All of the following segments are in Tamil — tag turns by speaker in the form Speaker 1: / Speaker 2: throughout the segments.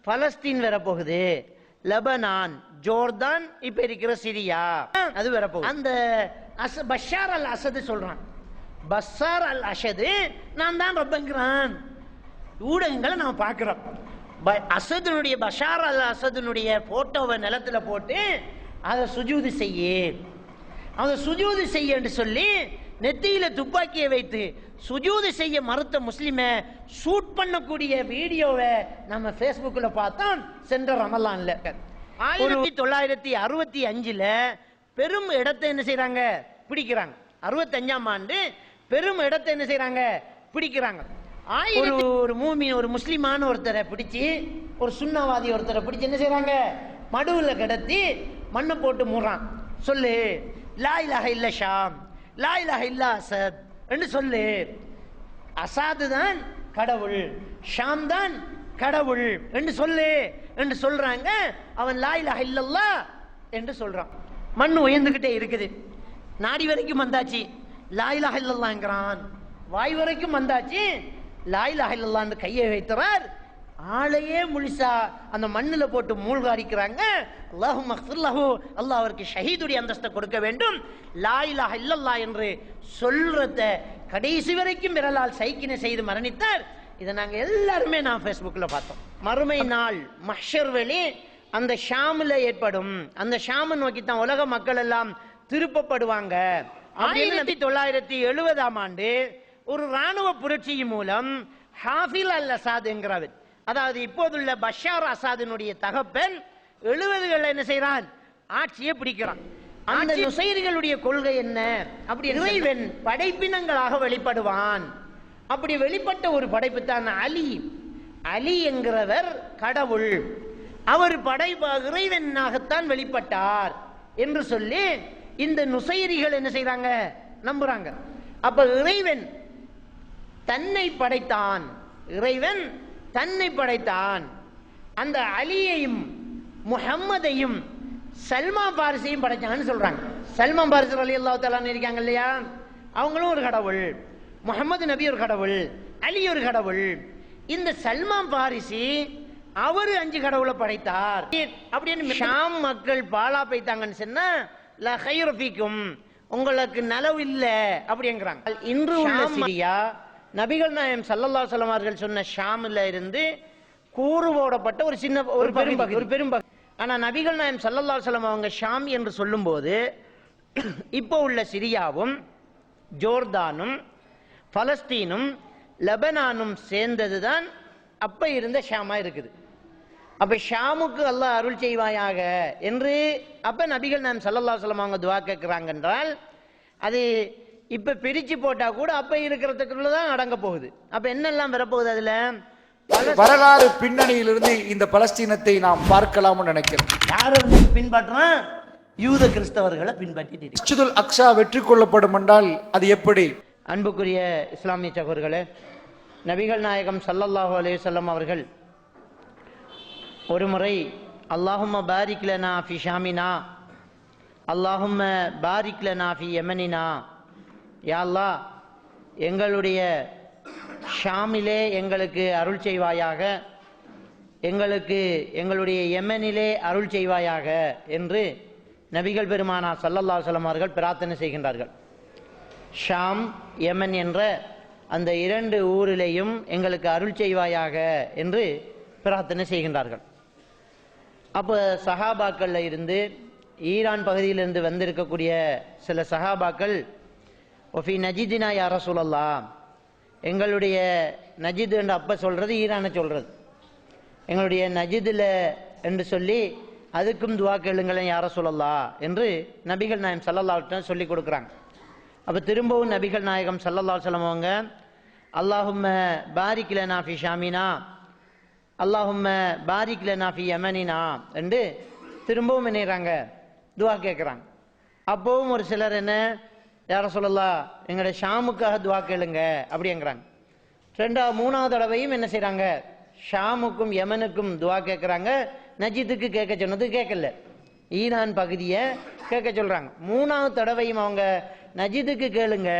Speaker 1: பலஸ்தீன் வரப்போகுது, லெபனான், ஜோர்தான், இப்ப இருக்கிற சிரியா அது வரப்போகுது. அந்த பஷார் அல் அசது சொல்றான், பஷார் அல் அசது நான் தான் ரப்பங்கிறான். ஊடகங்களை நம்ம பார்க்கிறோம். அசதுனுடைய பஷார் அல் அசதுனுடைய போட்டோவை நிலத்துல போட்டு அதை சுஜூது செய்ய, அதை சுஜூது செய்ய என்று சொல்லி நெத்தியில துப்பாக்கியை வைத்து சுஜூது செய்ய மறுத்த முஸ்லிமை ஷூட் பண்ணக்கூடிய வீடியோவை நம்ம Facebookல பார்த்தோம் சென்ற ரமலான்ல. 1965 பெரும் இடத்தை என்ன செய்யறாங்க, பிடிக்கிறாங்க. 65ஆம் ஆண்டு பெரும் இடத்தை என்ன செய்யறாங்க, பிடிக்கிறாங்க. ஒரு மூமின், ஒரு முஸ்லிமான ஒருத்தரை பிடிச்சி, ஒரு சுன்னவாதி ஒருத்தரை பிடிச்சி என்ன செய்யறாங்க, மடுவுல கிடத்தி மண்ணை போட்டு மூடுறான். சொல்லு லா இலாஹ இல்ல ஷாம், லா இலாஹ இல்ல அசத் என்று சொல்லு. அசாது தான் கடவுள், ஷாம் தான் கடவுள் என்று சொல்லு என்று சொல்றாங்க. அவன் லா இலாஹ இல்லல்லாஹ் என்று சொல்றான். மண் உயர்ந்துகிட்டே இருக்குது. நாடி வரைக்கும் வந்தாச்சு, லா இலாஹ இல்லல்லாஹ்ங்கறான். வாய் வரைக்கும் வந்தாச்சு, லா இலாஹ இல்லல்லாஹ்னு கையை வைத்தவர் ஆளையே முழுசா அந்த மண்ணில் போட்டு மூழ்காரிக்கிறாங்க. அல்லாஹும் மக்ஃபிர்லஹு, அல்லாஹ் அவருக்கு ஷஹீதுடைய அந்தஸ்தை கொடுக்க வேண்டும். லா இலாஹ இல்லல்லாஹ் என்று சொல்றத கடைசி வரைக்கும் விரலால் சைக்கினை செய்து மரணித்தார். இதை நாங்க எல்லாருமே நான் Facebookல பார்த்தோம். மறுமை நாள் மஹ்ஷர் வெளி அந்த ஷாமில் ஏற்படும். அந்த ஷாமை நோக்கி தான் உலக மக்கள் எல்லாம் திருப்பப்படுவாங்க. 1970ஆம் ஆண்டு ஒரு ராணுவ புரட்சியின் மூலம் ஹாஃபில் அல் அசாத் என்கிறவர், அதாவது இப்போதுள்ள பஷார் அசாதினுடைய தகப்பன் 70களில் என்ன செய்யறான், ஆட்சியை பிடிக்கிறான். அந்த நுசைர்களுடைய கொள்கை என்ன, அப்படி இறைவன் படைப்பினங்களாக வெளிப்படுவான். அப்படி வெளிப்பட்ட ஒரு படைப்பு தான் அலி. அலி என்கிறவர் கடவுள், அவர் இறைவனாகத்தான் வெளிப்பட்டார் என்று சொல்லி இந்த நுசைரிகள் என்ன செய்யறாங்க, நம்புறாங்க. அப்ப இறைவன் தன்னை படைத்தான், இறைவன் தன்னை படைத்தான். அந்த அலியையும் முஹம்மதையும் சல்மான் பாரிசையும் படைச்சான்னு சொல்றாங்க. சல்மான் பாரிஸ் ரலியல்லாஹு தஆலா இருக்காங்க இல்லையா, அவங்களும் ஒரு கடவுள், முஹம்மது நபி ஒரு கடவுள், அலி ஒரு கடவுள். இந்த சல்மான் பாரிசி அவரு 5 கடவுளை படைத்தார் அப்படின்னு ஷாம் மக்கள் பாலா பைத்தாங்கன்னு சொன்னா லா கைர ஃபீக்கும், உங்களுக்கு நலவு இல்ல அப்படிங்கிறாங்க. இன்று உள்ள சிரியா நபிகள் நாயகம் ஸல்லல்லாஹு அலைஹி வஸல்லம் அவர்கள் சொன்ன ஷாம்ல இருந்து கூறு போடப்பட்ட ஒரு சின்ன ஒரு பெரும் பகுதி. ஆனா நபிகள் நாயகம் ஸல்லல்லாஹு அலைஹி வஸல்லம் அவங்க ஷாம் என்று சொல்லும்போது இப்போ உள்ள சிரியாவும் ஜோர்தானும் பலஸ்தீனும் லெபனானும் சேர்ந்ததுதான் அப்ப இருந்த ஷாமா இருக்குது. அப்ப ஷாமுக்கு அல்லாஹ் அருள் செய்வாயாக என்று அப்ப நபிகள் நாயகம் ஸல்லல்லாஹு அலைஹி வஸல்லம் அவங்க துஆ கேட்கிறாங்க என்றால் அது இப்ப பிரிச்சு போட்டா கூட அப்ப இருக்கிறதுக்குள்ளதான் அடங்க போகுது. அப்ப என்னெல்லாம் வரப்போகுது, அதுல
Speaker 2: வரலாறு பின்னணியிலிருந்து இந்த பலஸ்தீனத்தை நாம் பார்க்கலாம்னு நினைக்கிறேன்.
Speaker 1: யாரை பின்பற்றான், யூத கிறிஸ்தவர்களை பின்பற்றிட்டு
Speaker 2: மஸ்ஜிதுல் அக்ஸா வெற்றி கொள்ளப்படும் என்றால் அது எப்படி?
Speaker 1: அன்புக்குரிய இஸ்லாமிய சகோதரர்களே, நபிகள் நாயகம் ஸல்லல்லாஹு அலைஹி வஸல்லம் அவர்கள் ஒரு முறை அல்லாஹும்ம பாரிக் லனா ஃபி ஷாமினா, அல்லாஹும்ம பாரிக் லனா ஃபி யமனினா, யா அல்லாஹ் எங்களுடைய ஷாமிலே எங்களுக்கு அருள் செய்வாயாக, எங்களுக்கு எங்களுடைய யமனிலே அருள் செய்வாயாக என்று நபிகள் பெருமானார் ஸல்லல்லாஹு அலைஹி வஸல்லம் அவர்கள் பிரார்த்தனை செய்கின்றார்கள். ஷாம் யமன் என்ற அந்த 2 ஊரிலேயும் எங்களுக்கு அருள் செய்வாயாக என்று பிரார்த்தனை செய்கின்றார்கள். அப்போ சஹாபாக்கள்ல இருந்து ஈரான் பகுதியிலிருந்து வந்திருக்கக்கூடிய சில சஹாபாக்கள் ஒஃபி நஜிதினா யா ரசூலல்லாஹ், எங்களுடைய நஜித் என்று அப்போ சொல்றது ஈரானை சொல்றது, எங்களுடைய நஜிதில் என்று சொல்லி அதுக்கும் துவா கேளுங்களேன் யா ரசூலல்லாஹ் என்று நபிகள் நாயகம் ஸல்லல்லாஹு அலைஹி வஸல்லம் சொல்லி கொடுக்குறாங்க. அப்போ திரும்பவும் நபிகள் நாயகம் ஸல்லல்லாஹு அலைஹி வஸல்லம் அவங்க அல்லாஹும்ம பாரிக் லனா ஃபி ஷாமினா, அல்லாஹும்ம பாரிக் லனா ஃபி யமனினா என்று திரும்பவும் என்னறாங்க, துவா கேட்குறாங்க. அப்போவும் ஒரு சிலர் என்ன, யா ரசூலல்லாஹ் எங்களுடைய ஷாமுக்காக துவா கேளுங்க அப்படிங்கிறாங்க. 3வது தடவையும் என்ன செய்கிறாங்க, ஷாமுக்கும் யமனுக்கும் துவா கேட்குறாங்க. நஜித்துக்கு கேட்க சொன்னது கேட்கல, ஈரான் பகுதியை கேட்க சொல்கிறாங்க. 3வது தடவையும் அவங்க நஜித்துக்கு கேளுங்க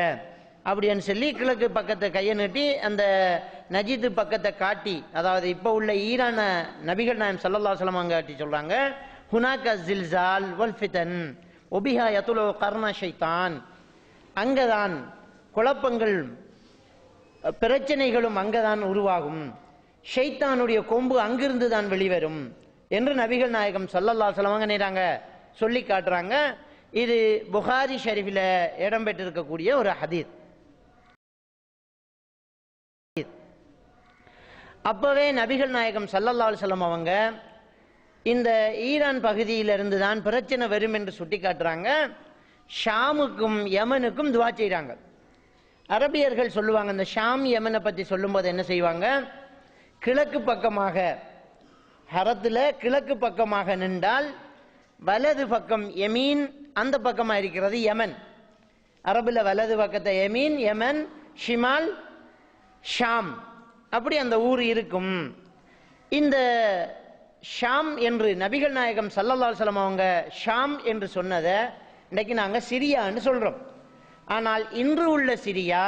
Speaker 1: அப்படின்னு சொல்லி கிழக்கு பக்கத்தை கையை நீட்டி அந்த நஜிது பக்கத்தை காட்டி, அதாவது இப்போ உள்ள ஈரான நபிகள் நாயம் ஸல்லல்லாஹு அலைஹி வஸல்லம் காட்டி சொல்றாங்க, ஹுனாக ஜில்சால் வல் ஃபிதன் ஒபிஹா யதுலு கர்ன ஷைத்தான், அங்கதான் குழப்பங்கள் பிரச்சனைகளும் அங்கதான் உருவாகும், ஷைத்தானுடைய கொம்பு அங்கிருந்து தான் வெளிவரும் என்று நபிகள் நாயகம் ஸல்லல்லாஹு அலைஹி வஸல்லம் சொல்லி காட்டுறாங்க. இது புகாரி ஷரீஃபில் இடம்பெற்றிருக்கக்கூடிய ஒரு ஹதீஸ். அப்பவே நபிகள் நாயகம் ஸல்லல்லாஹு அலைஹி வஸல்லம் அவங்க இந்த ஈரான் பகுதியிலிருந்து தான் பிரச்சனை வரும் என்று சுட்டி காட்டுறாங்க. ஷாமுக்கும் யமனுக்கும் துவா செய்கிறாங்க. அரபியர்கள் சொல்லுவாங்க, இந்த ஷாம் யமனை பற்றி சொல்லும்போது என்ன செய்வாங்க, கிழக்கு பக்கமாக ஹரத்தில் கிழக்கு பக்கமாக நின்றால் வலது பக்கம் யமீன், அந்த பக்கமாக இருக்கிறது யமன். அரபில் வலது பக்கத்தை யமீன், யமன், ஷிமால், ஷாம், அப்படி அந்த ஊர் இருக்கும். இந்த ஷாம் என்று நபிகள் நாயகம் ஸல்லல்லாஹு அலைஹி வஸல்லம் அவங்க ஷாம் என்று சொன்னதை இன்னைக்கு நாங்கள் சிரியான்னு சொல்கிறோம். ஆனால் இன்று உள்ள சிரியா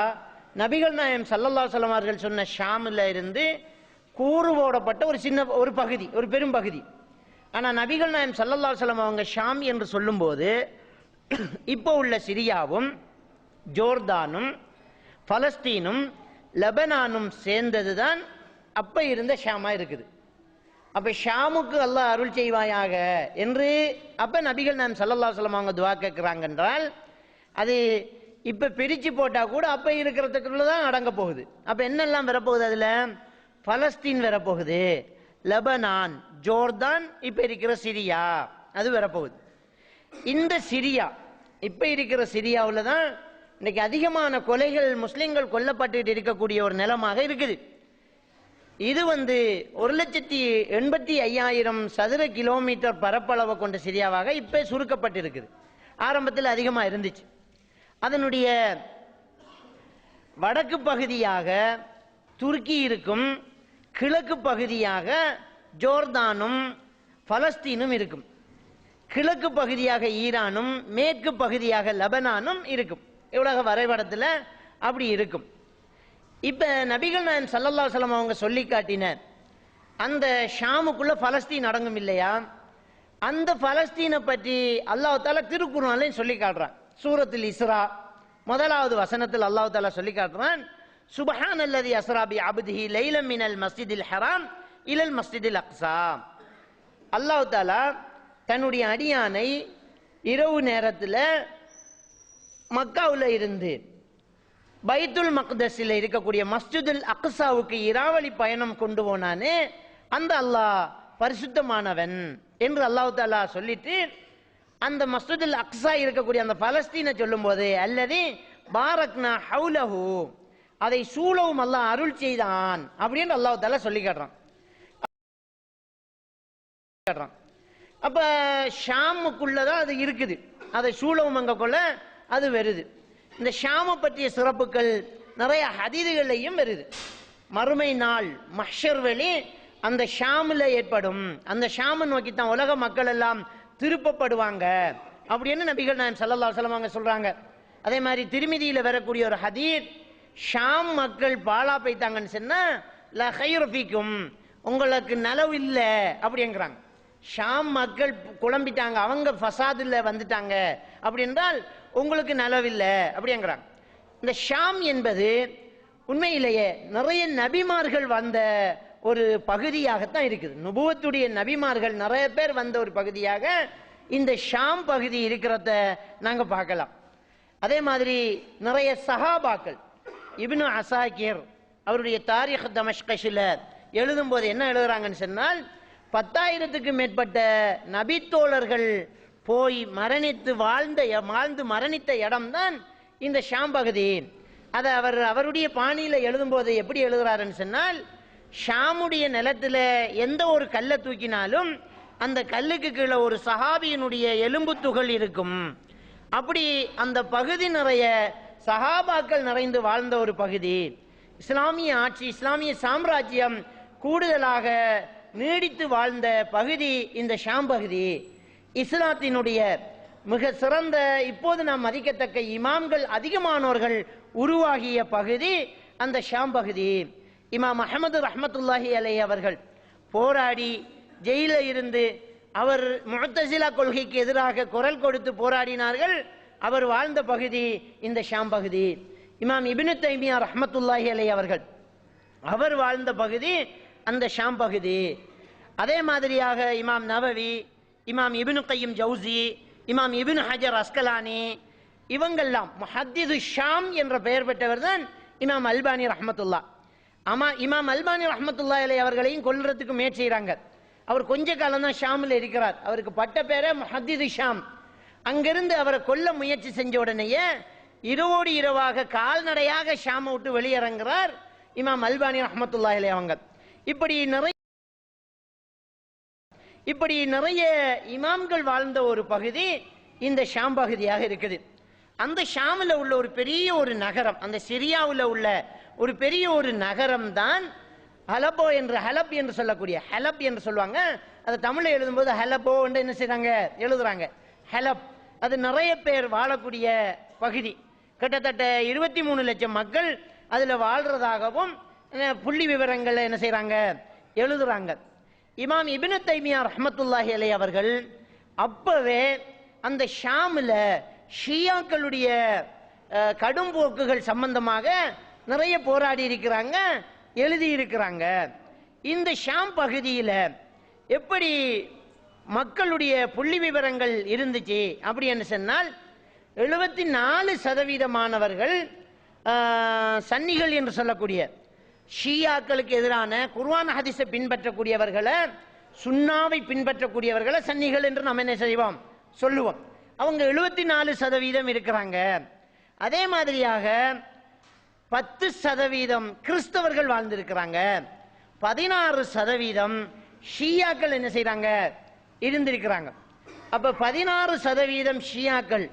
Speaker 1: நபிகள் நாயகம் ஸல்லல்லாஹு அலைஹி வஸல்லம் அவர்கள் சொன்ன ஷாமில் இருந்து கூறு போடப்பட்ட ஒரு சின்ன ஒரு பகுதி, ஒரு பெரும் பகுதி. ஆனால் நபிகள் நாயகம் ஸல்லல்லாஹு அலைஹி வஸல்லம் அவங்க ஷாம் என்று சொல்லும்போது இப்போ உள்ள சிரியாவும் ஜோர்தானும் பலஸ்தீனும் லெபனானும் சேர்ந்தது தான் அப்போ இருந்த ஷாமா இருக்குது. அப்போ ஷாமுக்கு அல்லாஹ் அருள் செய்வாயாக என்று அப்போ நபிகள் நாயகம் ஸல்லல்லாஹு அலைஹி வஸல்லம் அவங்க துவா கேட்குறாங்க என்றால், அது இப்போ பிரித்து போட்டால் கூட அப்போ இருக்கிறதுக்குள்ள தான் அடங்க போகுது. அப்போ என்னெல்லாம் வரப்போகுது, அதில் பலஸ்தீன் வரப்போகுது, லெபனான், ஜோர்தான், இப்போ இருக்கிற சிரியா அது வரப்போகுது. இந்த சிரியா இப்போ இருக்கிற சிரியாவில் தான் இன்னைக்கு அதிகமான கொலைகள் முஸ்லிம்கள் கொல்லப்பட்டு இருக்கக்கூடிய ஒரு நிலமாக இருக்குது. இது 1,85,000 சதுர கிலோமீட்டர் பரப்பளவை கொண்ட சிரியாவாக இப்போ சுருக்கப்பட்டிருக்குது. ஆரம்பத்தில் அதிகமாக இருந்துச்சு. அதனுடைய வடக்கு பகுதியாக துருக்கி இருக்கும், கிழக்கு பகுதியாக ஜோர்தானும் பலஸ்தீனும் இருக்கும், கிழக்கு பகுதியாக ஈரானும் மேற்கு பகுதியாக லெபனானும் இருக்கும். உலக வரைபடத்தில் அப்படி இருக்கும். இப்போ நபிகள் நாயகம் ஸல்லல்லாஹு அலைஹி வஸல்லம் அவங்க சொல்லி காட்டின அந்த ஷாமுக்குள்ள பலஸ்தீன் அடங்கும் இல்லையா, அந்த பலஸ்தீனை பற்றி அல்லாஹ் தஆலா திருக்குர்ஆன்லையும் சொல்லி காட்டுறான். சூரத்துல் இஸ்ரா 1வது வசனத்தில் அல்லாஹ் தஆலா சொல்லி காட்டுறான், சுப்ஹானல்லதி அஸ்ரா பி அப்திஹி லைலம் மினல் மஸ்ஜிதில் ஹராம் இலல் மஸ்ஜிதில் அக்ஸா. அல்லாஹ் தஆலா தன்னுடைய அடியானை இரவு நேரத்தில் மக்காவில் இருந்து பைத்துல் மக்தஸில் இருக்கக்கூடிய மஸ்ஜிதுல் அக்ஸாவுக்கு இராவளி பயணம் கொண்டு போனானே, அந்த அல்லாஹ் பரிசுத்தமானவன் என்று அல்லாஹ் தஆலா சொல்லிட்டு அந்த மஸ்ஜிதுல் அக்ஸா இருக்கக்கூடிய அந்த பலஸ்தீனை சொல்லும் போது அல்லது பாரக்னா ஹவுலஹு, அதை சூழவும் அல்லாஹ் அருள் செய்தான் அப்படின்னு அல்லாஹ் தஆலா சொல்லி காட்டுறான். அப்ப ஷாமுக்குள்ளதான் அது இருக்குது, அதை சூழவும் அங்க கொள்ள அது வருது. இந்த ஷாமை பற்றிய சிறப்புகள் நிறைய ஹதீதுகளையும் வருது. மறுமை நாள் மஹ்ஷர் வெளி அந்த ஷாமில் ஏற்படும், அந்த ஷாமை நோக்கி தான் உலக மக்கள் எல்லாம் திருப்பப்படுவாங்க அப்படின்னு நபிகள் நாயகம் ஸல்லல்லாஹு அலைஹி வஸல்லம் அவங்க சொல்றாங்க. அதே மாதிரி திருமிதியில் வரக்கூடிய ஒரு ஹதீஸ், ஷாம் மக்கள் பாலா போய்த்தாங்கன்னு சொன்னா லா கைர ஃபீக்கும், உங்களுக்கு நலவு இல்லை அப்படிங்கிறாங்க. ஷாம் மக்கள் குழம்பிட்டாங்க, அவங்க ஃபசாதுல வந்துட்டாங்க அப்படி என்றால் உங்களுக்கு நலவில்லை அப்படிங்கிறாங்க. இந்த ஷாம் என்பது உண்மையிலேயே நிறைய நபிமார்கள் வந்த ஒரு பகுதியாகத்தான் இருக்குது. நுபுவத்துடைய நபிமார்கள் நிறைய பேர் வந்த ஒரு பகுதியாக இந்த ஷாம் பகுதி இருக்கிறத நாங்கள் பார்க்கலாம். அதே மாதிரி நிறைய சஹாபாக்கள், இப்னு அசாக்கிர் அவருடைய தாரிக் தமஷ்கில் எழுதும்போது என்ன எழுதுறாங்கன்னு சொன்னால், 10,000க்கு மேற்பட்ட நபித்தோழர்கள் போய் மரணித்து வாழ்ந்து மரணித்த இடம்தான் இந்த ஷாம் பகுதி. அதை அவருடைய பாணியில் எழுதும்போது எப்படி எழுதுறாருன்னு சொன்னால், ஷாமுடைய நிலத்தில் எந்த ஒரு கல்லை தூக்கினாலும் அந்த கல்லுக்கு கீழே ஒரு சஹாபியினுடைய எலும்பு துகள் இருக்கும். அப்படி அந்த பகுதி நிறைய சஹாபாக்கள் நிறைந்து வாழ்ந்த ஒரு பகுதி. இஸ்லாமிய ஆட்சி, இஸ்லாமிய சாம்ராஜ்யம் கூடுதலாக நீடித்து வாழ்ந்த பகுதி இந்த ஷாம் பகுதி. இஸ்லாத்தினுடைய மிக சிறந்த, இப்போது நாம் மதிக்கத்தக்க இமாம்கள் அதிகமானவர்கள் உருவாகிய பகுதி அந்த ஷாம் பகுதி. இமாம் அஹமது ரஹ்மத்துல்லாஹி அலைஹி அவர்கள் போராடி ஜெயிலில் இருந்து அவர் முஅத்தஸிலா கொள்கைக்கு எதிராக குரல் கொடுத்து போராடினார்கள். அவர் வாழ்ந்த பகுதி இந்த ஷாம் பகுதி. இமாம் இப்னு தைமியா ரஹ்மத்துல்லாஹி அலைஹி அவர்கள் அவர் வாழ்ந்த பகுதி அந்த ஷாம் பகுதி. அதே மாதிரியாக இமாம் நவவி, இமாம் இப்னு கையும் ஜவுசி, இமாம் இப்னு ஹஜர் அஸ்கலானி, இவங்கெல்லாம் முஹத்திது ஷாம் என்ற பெயர் பெற்றவர் தான் இமாம் அல்பானி ரஹ்மத்துல்லா. ஆமா, இமாம் அல்பானி ரஹ்மத்துல்லா அலைஹி அவர்களையும் கொல்றதுக்கு முயற்சி செய்கிறாங்க. அவர் கொஞ்ச காலம் தான் ஷாமில் இருக்கிறார். அவருக்கு பட்ட பேரை முஹத்திது ஷாம். அங்கிருந்து அவரை கொல்ல முயற்சி செஞ்ச உடனேயே இரவோடு இரவாக கால்நடையாக ஷாமை விட்டு வெளியிறங்குறார் இமாம் அல்பானி ரஹ்மத்துல்லாஹி அலைஹி அவங்க. இப்படி நிறைய இமாம்கள் வாழ்ந்த ஒரு பகுதி இந்த ஷாம் பகுதியாக இருக்குது. அந்த ஷாமில் உள்ள ஒரு பெரிய ஒரு நகரம், அந்த சிரியாவில் உள்ள ஒரு பெரிய ஒரு நகரம் தான் ஹலபோ என்று, ஹலப் என்று சொல்லக்கூடிய, ஹலப் என்று சொல்லுவாங்க. அது தமிழில் எழுதும்போது ஹலபோ என்று என்ன செய்றாங்க எழுதுறாங்க, ஹலப். அது நிறைய பேர் வாழக்கூடிய பகுதி. கிட்டத்தட்ட 23 லட்சம் மக்கள் அதில் வாழ்றதாகவும் புள்ளி விவரங்கள் என்ன செய்றாங்க எழுதுறாங்க. இமாம் இப்னு தைமியா ரஹ்மத்துல்லாஹி அலைஹி அவர்கள் அப்பவே அந்த ஷாமில் ஷியாக்களுடைய கடும் போக்குகள் சம்பந்தமாக நிறைய போராடி இருக்கிறாங்க, எழுதி இருக்கிறாங்க. இந்த ஷாம் பகுதியில் எப்படி மக்களுடைய புள்ளி விவரங்கள் இருந்துச்சு அப்படின்னு சொன்னால் 74% சன்னிகள் என்று சொல்லக்கூடிய ஷியாக்களுக்கு எதிரான குர்ஆன் ஹதீஸை பின்பற்றக்கூடியவர்களை, சுன்னாவை பின்பற்றக்கூடியவர்களை சன்னிகள் என்று நம்ம என்ன செய்வோம் சொல்லுவோம். அவங்க 74% இருக்கிறாங்க. அதே மாதிரியாக 10% கிறிஸ்தவர்கள் வாழ்ந்திருக்கிறாங்க. 16% ஷியாக்கள் என்ன செய்றாங்க இருந்திருக்கிறாங்க. அப்ப 16% ஷியாக்கள்,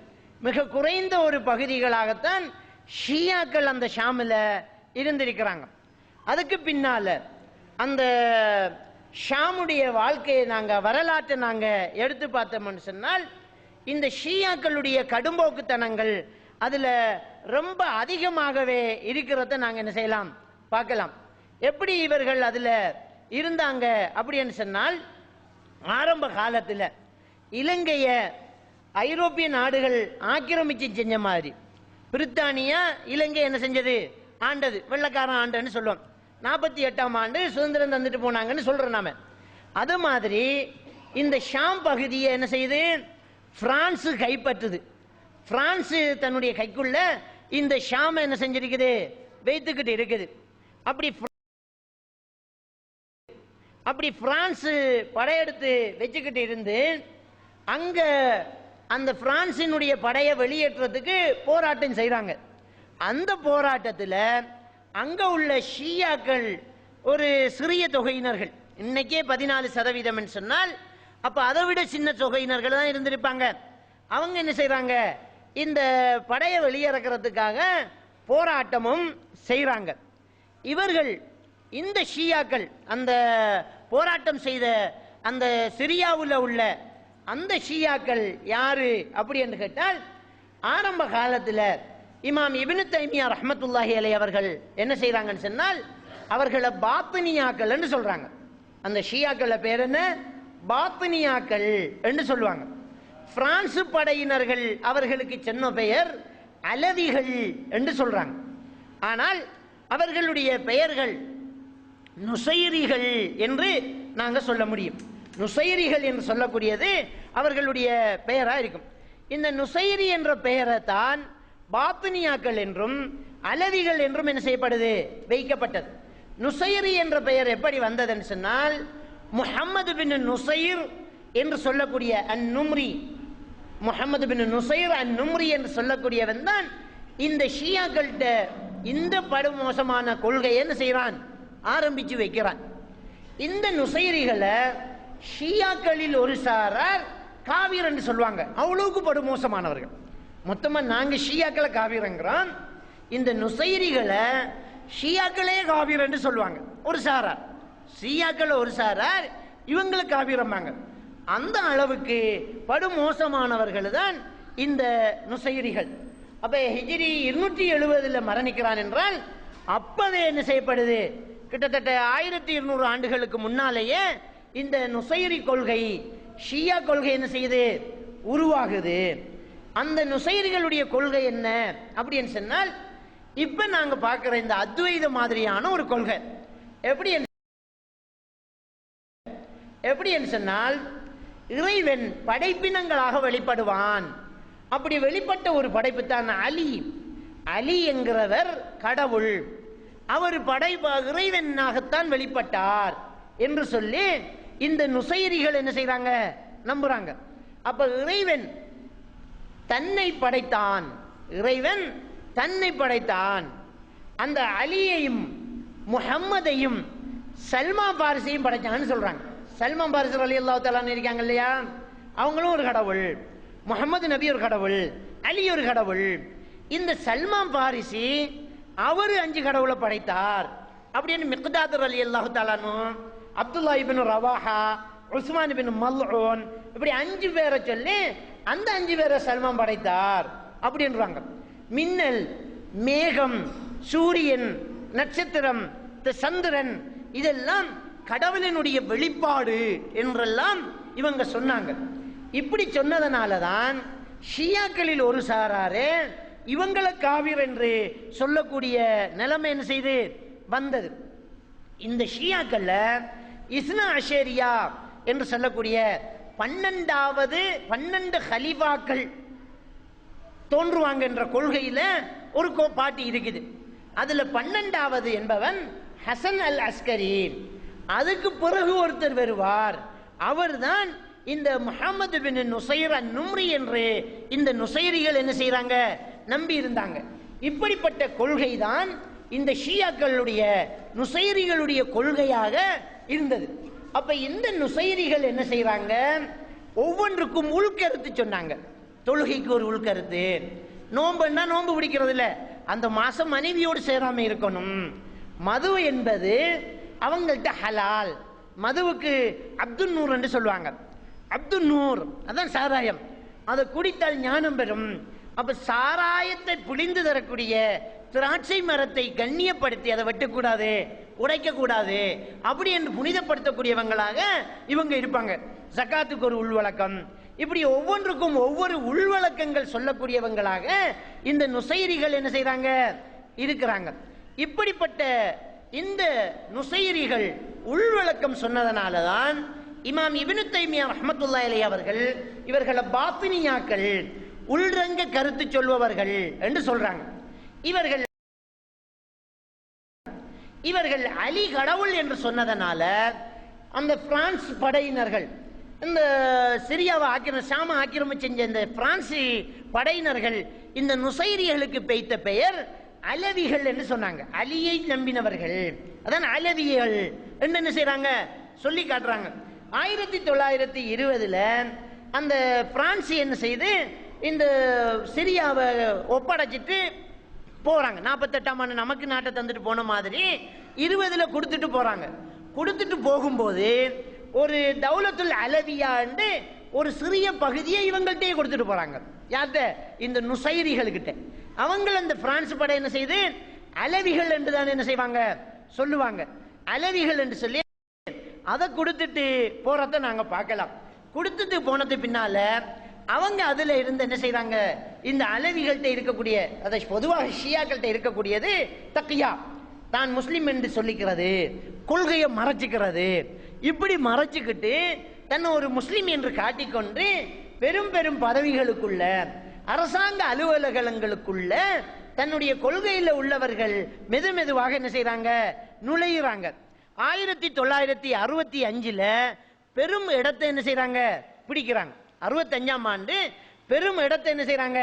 Speaker 1: மிக குறைந்த ஒரு பகுதிகளாகத்தான் ஷியாக்கள் அந்த ஷாமில் இருந்திருக்கிறாங்க. அதுக்கு பின்னால அந்த ஷாமுடைய வாழ்க்கையை வரலாற்றை எடுத்து பார்த்தோம்னு சொன்னால் இந்த ஷியாக்களுடைய கடும்போக்குத்தனங்கள் அதுல ரொம்ப அதிகமாகவே இருக்கிறத என்ன செய்யலாம் பார்க்கலாம். எப்படி இவர்கள் அதுல இருந்தாங்க அப்படின்னு சொன்னால், ஆரம்ப காலத்தில் இலங்கைய ஐரோப்பிய நாடுகள் ஆக்கிரமிச்சு செஞ்ச மாதிரி பிரித்தானியா இலங்கை என்ன செஞ்சது ஆண்டது, வெள்ளக்காரன் ஆண்டுன்னு சொல்லுவோம். 48ஆம் ஆண்டு சுதந்திரம் தந்துட்டு போனாங்கன்னு சொல்றோம் நாம. அது மாதிரி இந்த ஷாம் பகுதியை என்ன செய்யுது பிரான்ஸ் கைப்பற்றுது. பிரான்ஸ் தன்னுடைய கைக்குள்ள இந்த ஷாம் என்ன செஞ்சிருக்குது வைத்துக்கிட்டு இருக்குது. அப்படி பிரான்ஸ் படையெடுத்து வச்சுக்கிட்டு இருந்து அங்க அந்த பிரான்சினுடைய படையை வெளியேற்றத்துக்கு போராட்டம் செய்றாங்க. அந்த போராட்டத்தில் அங்க உள்ள ஷியாக்கள் ஒரு சிறிய தொகையினர்கள், இன்னைக்கே 14% சொன்னால் அப்ப அதை விட சின்ன தொகையினர்கள் தான் இருந்திருப்பாங்க. அவங்க என்ன செய்றாங்க, இந்த படையை வெளியேறக்கிறதுக்காக போராட்டமும் செய்றாங்க. இவர்கள் இந்த ஷியாக்கள் அந்த போராட்டம் செய்த அந்த சிரியாவில் உள்ள அந்த ஷியாக்கள் யாரு அப்படி என்று கேட்டால், ஆரம்ப காலத்தில் இமாம் இப்னு தைமியா ரஹ்மத்துல்லாஹி அலைஹி அவர்கள் என்ன செய்றாங்கன்னு சொன்னால் அவர்களை பாத்தினியாக்கள் என்று சொல்றாங்க. அந்த ஷியாக்கள பேர் என்ன, பாத்தினியாக்கள் என்று சொல்லுவாங்க. பிரான்ஸ் படையினர்கள் அவர்களுக்கு சொன்ன பெயர் அலவிகள் என்று சொல்றாங்க. ஆனால் அவர்களுடைய பெயர்கள் நுசைரிகள் என்று நாங்க சொல்ல முடியும். நுசைரிகள் என்று சொல்லக்கூடியது அவர்களுடைய பெயரா இருக்கும். இந்த நுசைரி என்ற பெயரை தான் பாத்தினியாக்கள் என்றும் அலவிகள் என்றும் என்ன செய்யப்படுது வைக்கப்பட்டது. நுசைரி என்ற பெயர் எப்படி வந்ததுன்னு சொன்னால், முஹம்மது பின் நுசைர் என்று சொல்லக்கூடிய அந்நும்ரி, முஹம்மது பின் நுசைர் அந்நும்ரி என்று சொல்லக்கூடியவன் தான் இந்த ஷியாக்கள்கிட்ட இந்த படுமோசமான கொள்கையை என்ன செய்யறான் ஆரம்பிச்சு வைக்கிறான். இந்த நுசைரிகளை ஷியாக்களில் ஒரு சாரார் காவிர் என்று சொல்லுவாங்க. அவ்வளவுக்கு படுமோசமானவர்கள். மொத்தமா நாங்க ஷியாக்களை காவிரங்கிறோம், இந்த நுசைரிகளை ஷியாக்களே காவிர் என்று சொல்லுவாங்க. ஒரு சாரார் ஷியாக்கள், ஒரு சாரார் இவங்களை காவிரம்பாங்க. அந்த அளவுக்கு படுமோசமானவர்கள் தான் இந்த நுசைரிகள். அப்ப ஹிஜ்ரி 270 மரணிக்கிறான் என்றால் அப்பவே என்ன செய்யப்படுது, கிட்டத்தட்ட 1200 ஆண்டுகளுக்கு முன்னாலேயே இந்த நுசைரி கொள்கை, ஷியா கொள்கை என்ன செய்யுது, உருவாகுது. அந்த நுசைரிகளுடைய கொள்கை என்ன அப்படின்னு சொன்னால், இப்ப நாங்க பார்க்கிற இந்த அத்வைத மாதிரியான ஒரு கொள்கை. எப்படி என்று சொன்னால், இறைவன் படைப்பினங்களாக வெளிப்படுவான். அப்படி வெளிப்பட்ட ஒரு படைப்பு தான் அலி. அலி என்கிறவர் கடவுள், அவர் இறைவனாகத்தான் வெளிப்பட்டார் என்று சொல்லி இந்த நுசைரிகள் என்ன செய்றாங்க, நம்புறாங்க. அப்ப இறைவன் தன்னை படைத்தான், இறைவன் தன்னை படைத்தான். அந்த அலியையும் முஹம்மதையும் சல்மான் பாரிசையும் படைச்சான்னு சொல்றாங்க. சல்மான் பாரிஸ் ரலியல்லாஹு தஆலா இருக்காங்க இல்லையா, அவங்களும் ஒரு கடவுள், முஹம்மது நபி ஒரு கடவுள், அலி ஒரு கடவுள். இந்த சல்மான் பாரிசி அவர் 5 கடவுளை படைத்தார் அப்படின்னு மிக்தாத் ரலியல்லாஹு தஆலா, அப்துல்லா இப்னு ரவாஹா, உஸ்மான் இப்னு மல்ஊன், இப்படி 5 பேரை சொல்லி அந்த 5 பேரை சல்மான் படைத்தார் அப்படின்றாங்க. மின்னல், மேகம், சூரியன், நட்சத்திரம், சந்திரன் இதெல்லாம் கடவுளினுடைய வெளிப்பாடு என்றெல்லாம் இவங்க சொன்னாங்க. இப்படி சொன்னதனாலதான் ஷியாக்களில் ஒரு சாராரே இவங்களை காவிர் என்று சொல்லக்கூடிய நிலைமை என்ன செய்து வந்தது. இந்த ஷியாக்கள்ல இஸ்னா அஷேரியா என்று சொல்லக்கூடிய 12 ஹலீஃபாக்கள் தோன்றுவாங்க என்ற கொள்கையில ஒரு பாட்டி இருக்குது. அதுல 12வது என்பவன் ஹசன் அல் அஸ்கரி. அதுக்கு பிறகு ஒருத்தர் வருவார், அவர்தான் இந்த முஹம்மது பின் நுசைர் அன்-நும்ரி என்று இந்த நுசைரிகள் என்ன செய்யறாங்க, நம்பி இருந்தாங்க. இப்படிப்பட்ட கொள்கை தான் இந்த ஷியாக்களுடைய நுசைரிகளுடைய கொள்கையாக இருந்தது. அப்ப இந்த நுசைரிகள் என்ன செய்யறாங்க, ஒவ்வொன்றுக்கும் உள்கருத்து சொன்னாங்க. தொழுகைக்கு ஒரு உள்கருத்து, நோம்புன்னா நோம்பு பிடிக்கிறது இல்ல, அந்த மாசம் மனைவியோடு சேராம இருக்கணும். மது என்பது அவங்கள்ட்ட ஹலால். மதுவுக்கு அப்துல் நூர் என்று சொல்லுவாங்க. அப்துல் நூர் அதான் சாராயம், அதை குடித்தால் ஞானம் பெறும். அப்ப சாராயத்தை புளிந்து தரக்கூடிய திராட்சை மரத்தை கண்ணியப்படுத்தி அதை வெட்டக்கூடாது, உடைக்க கூடாது, அப்படி என்று புனிதப்படுத்தக்கூடியவங்களாக இவங்க இருப்பாங்க. ஜகாத்துக்கு ஒரு உள்வழக்கம், இப்படி ஒவ்வொன்றுக்கும் ஒவ்வொரு உள்வழக்கங்கள் சொல்லக்கூடியவங்களாக இந்த நுசைரிகள் என்ன செய்யறாங்க, இருக்கிறாங்க. இப்படிப்பட்ட இந்த நுசைரிகள் உள்வழக்கம் சொன்னதனாலதான் இமாம் இப்னு தைமியா ரஹ்மத்துல்லாஹி அலைஹி அவர்கள் இவர்களை பாத்தினியாக்கள், உள்ரங்க கருத்து சொல்பவர்கள் என்று சொல்றாங்க. இவர்கள் அலி கடவுள் என்று சொன்னதனால அந்த பிரான்ஸ் படையினர்கள், இந்த சிரியாவை ஷாம ஆக்கிரமிச்சு செஞ்ச இந்த பிரான்சி படையினர்கள் இந்த நுசைரிகளுக்கு பெய்த பெயர் அலவிகள் என்று சொன்னாங்க. அலியை நம்பினவர்கள், அதான் அலவியல் என்று என்ன செய்யறாங்க, சொல்லி காட்டுறாங்க. 1920 அந்த பிரான்சி என்ன செய்து இந்த சிரியாவை ஒப்படைச்சிட்டு போறாங்க. 48ஆம் ஆண்டு நமக்கு நாட்டை தந்துட்டு போன மாதிரி 20 கொடுத்துட்டு போறாங்க. கொடுத்துட்டு போகும்போது ஒரு தௌலத்துல் அலவியா ஒரு சிறிய பகுதியை இவங்கள்ட்டே கொடுத்துட்டு போறாங்க. யார்கிட்ட, இந்த நுசைரிகள் கிட்ட. அவங்க அந்த பிரான்ஸ் படை என்ன செய்து அலவிகள் என்று தான் என்ன செய்வாங்க, சொல்லுவாங்க. அலவிகள் என்று சொல்லி அதை கொடுத்துட்டு போறத நாங்க பார்க்கலாம். கொடுத்துட்டு போனது பின்னால அவங்க அதுல இருந்து என்ன செய்யறாங்க, இந்த அலவிகள்கிட்ட இருக்கக்கூடிய, அதை பொதுவாக ஷியாக்கள்கிட்ட இருக்கக்கூடியது தக்கியா, தான் முஸ்லிம் என்று சொல்லிக்கிறது, கொள்கையை மறைச்சிக்கிறது. இப்படி மறைச்சுக்கிட்டு தன்னை ஒரு முஸ்லிம் என்று காட்டிக்கொண்டு பெரும் பெரும் பதவிகளுக்குள்ள, அரசாங்க அலுவலகங்களுக்குள்ள தன்னுடைய கொள்கையில உள்ளவர்கள் மெதுவாக என்ன செய்யறாங்க, நுழையிறாங்க. 1965 பெரும் இடத்தை என்ன செய்யறாங்க, பிடிக்கிறாங்க. 65ஆம் ஆண்டு பெரும் இடத்தை என்ன செய்யறாங்க,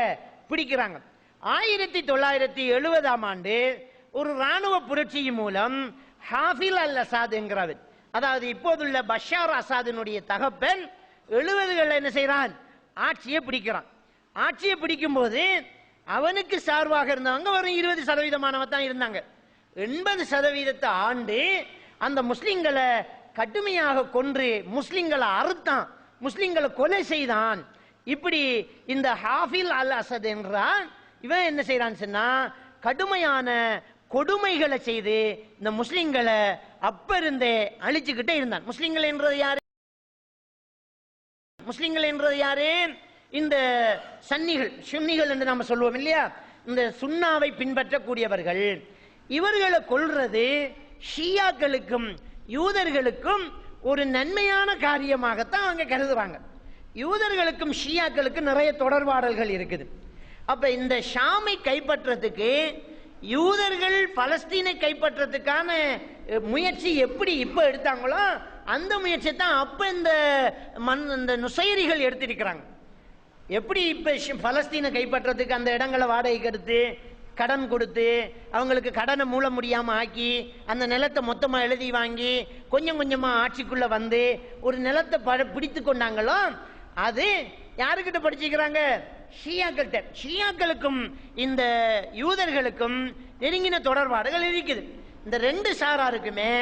Speaker 1: பிடிக்கிறாங்க. 1970ஆம் ஆண்டு ஒரு ராணுவ புரட்சி மூலம் ஹாஃபில் அல் அசாத் என்கிறவர், அதாவது இப்போதுள்ள பஷார் அசாதினுடைய தகப்பன் 70களில் என்ன செய்யறான், ஆட்சியை பிடிக்கிறான். ஆட்சியை பிடிக்கும் போது அவனுக்கு சார்பாக இருந்தவங்க ஒரு 20% தான் இருந்தாங்க. 80% ஆண்டு அந்த முஸ்லிம்களை கடுமையாக கொன்று முஸ்லிம்களை அறுத்தான், முஸ்லிம்களை கொலை செய்தான். இப்படி இந்த ஹாஃபில் அல் அசத் என்றான் இவன் என்ன செய்யறான் சொன்னா, கடுமையான கொடுமைகளை செய்து இந்த முஸ்லிம்களை அப்ப இருந்தே அழிச்சுக்கிட்டே இருந்தான். முஸ்லிம்கள் என்றது யாரு? முஸ்லிம்கள் என்றது யாரு? இந்த சுன்னிகள் என்று நாம சொல்லுவோம் இல்லையா, இந்த சுன்னாவை பின்பற்றக்கூடியவர்கள். இவர்களை கொல்றது ஷியாக்களுக்கும் யூதர்களுக்கும் ஒரு நன்மையான காரியமாகத்தான் அவங்க கருதுறாங்க. யூதர்களுக்கும் ஷியாக்களுக்கும் நிறைய தொடர்பாடல்கள் இருக்குது. அப்ப இந்த ஷாமை கைப்பற்றதுக்கு யூதர்கள் பலஸ்தீனை கைப்பற்றதுக்கான முயற்சி எப்படி இப்ப எடுத்தாங்களோ அந்த முயற்சி தான் அப்ப இந்த நுசைரிகள் எடுத்திருக்கிறாங்க. எப்படி இப்ப பலஸ்தீனை கைப்பற்றதுக்கு அந்த இடங்களை வாடகைக்கு எடுத்து கடன் கொடுத்து அவங்களுக்கு கடனை மூட முடியாம ஆக்கி அந்த நிலத்தை மொத்தமா எழுதி வாங்கி கொஞ்சம் கொஞ்சமா ஆட்சிக்குள்ள வந்து ஒரு நிலத்தை பிடித்து கொண்டாங்களோ அது யாருக்கிட்ட படிச்சுக்கிறாங்க? ஷியாக்கள்கிட்ட. ஷியாக்களுக்கும் இந்த யூதர்களுக்கும் நெருங்கின தொடர்பாடுகள் இருக்குது. இந்த ரெண்டு சாராருக்குமே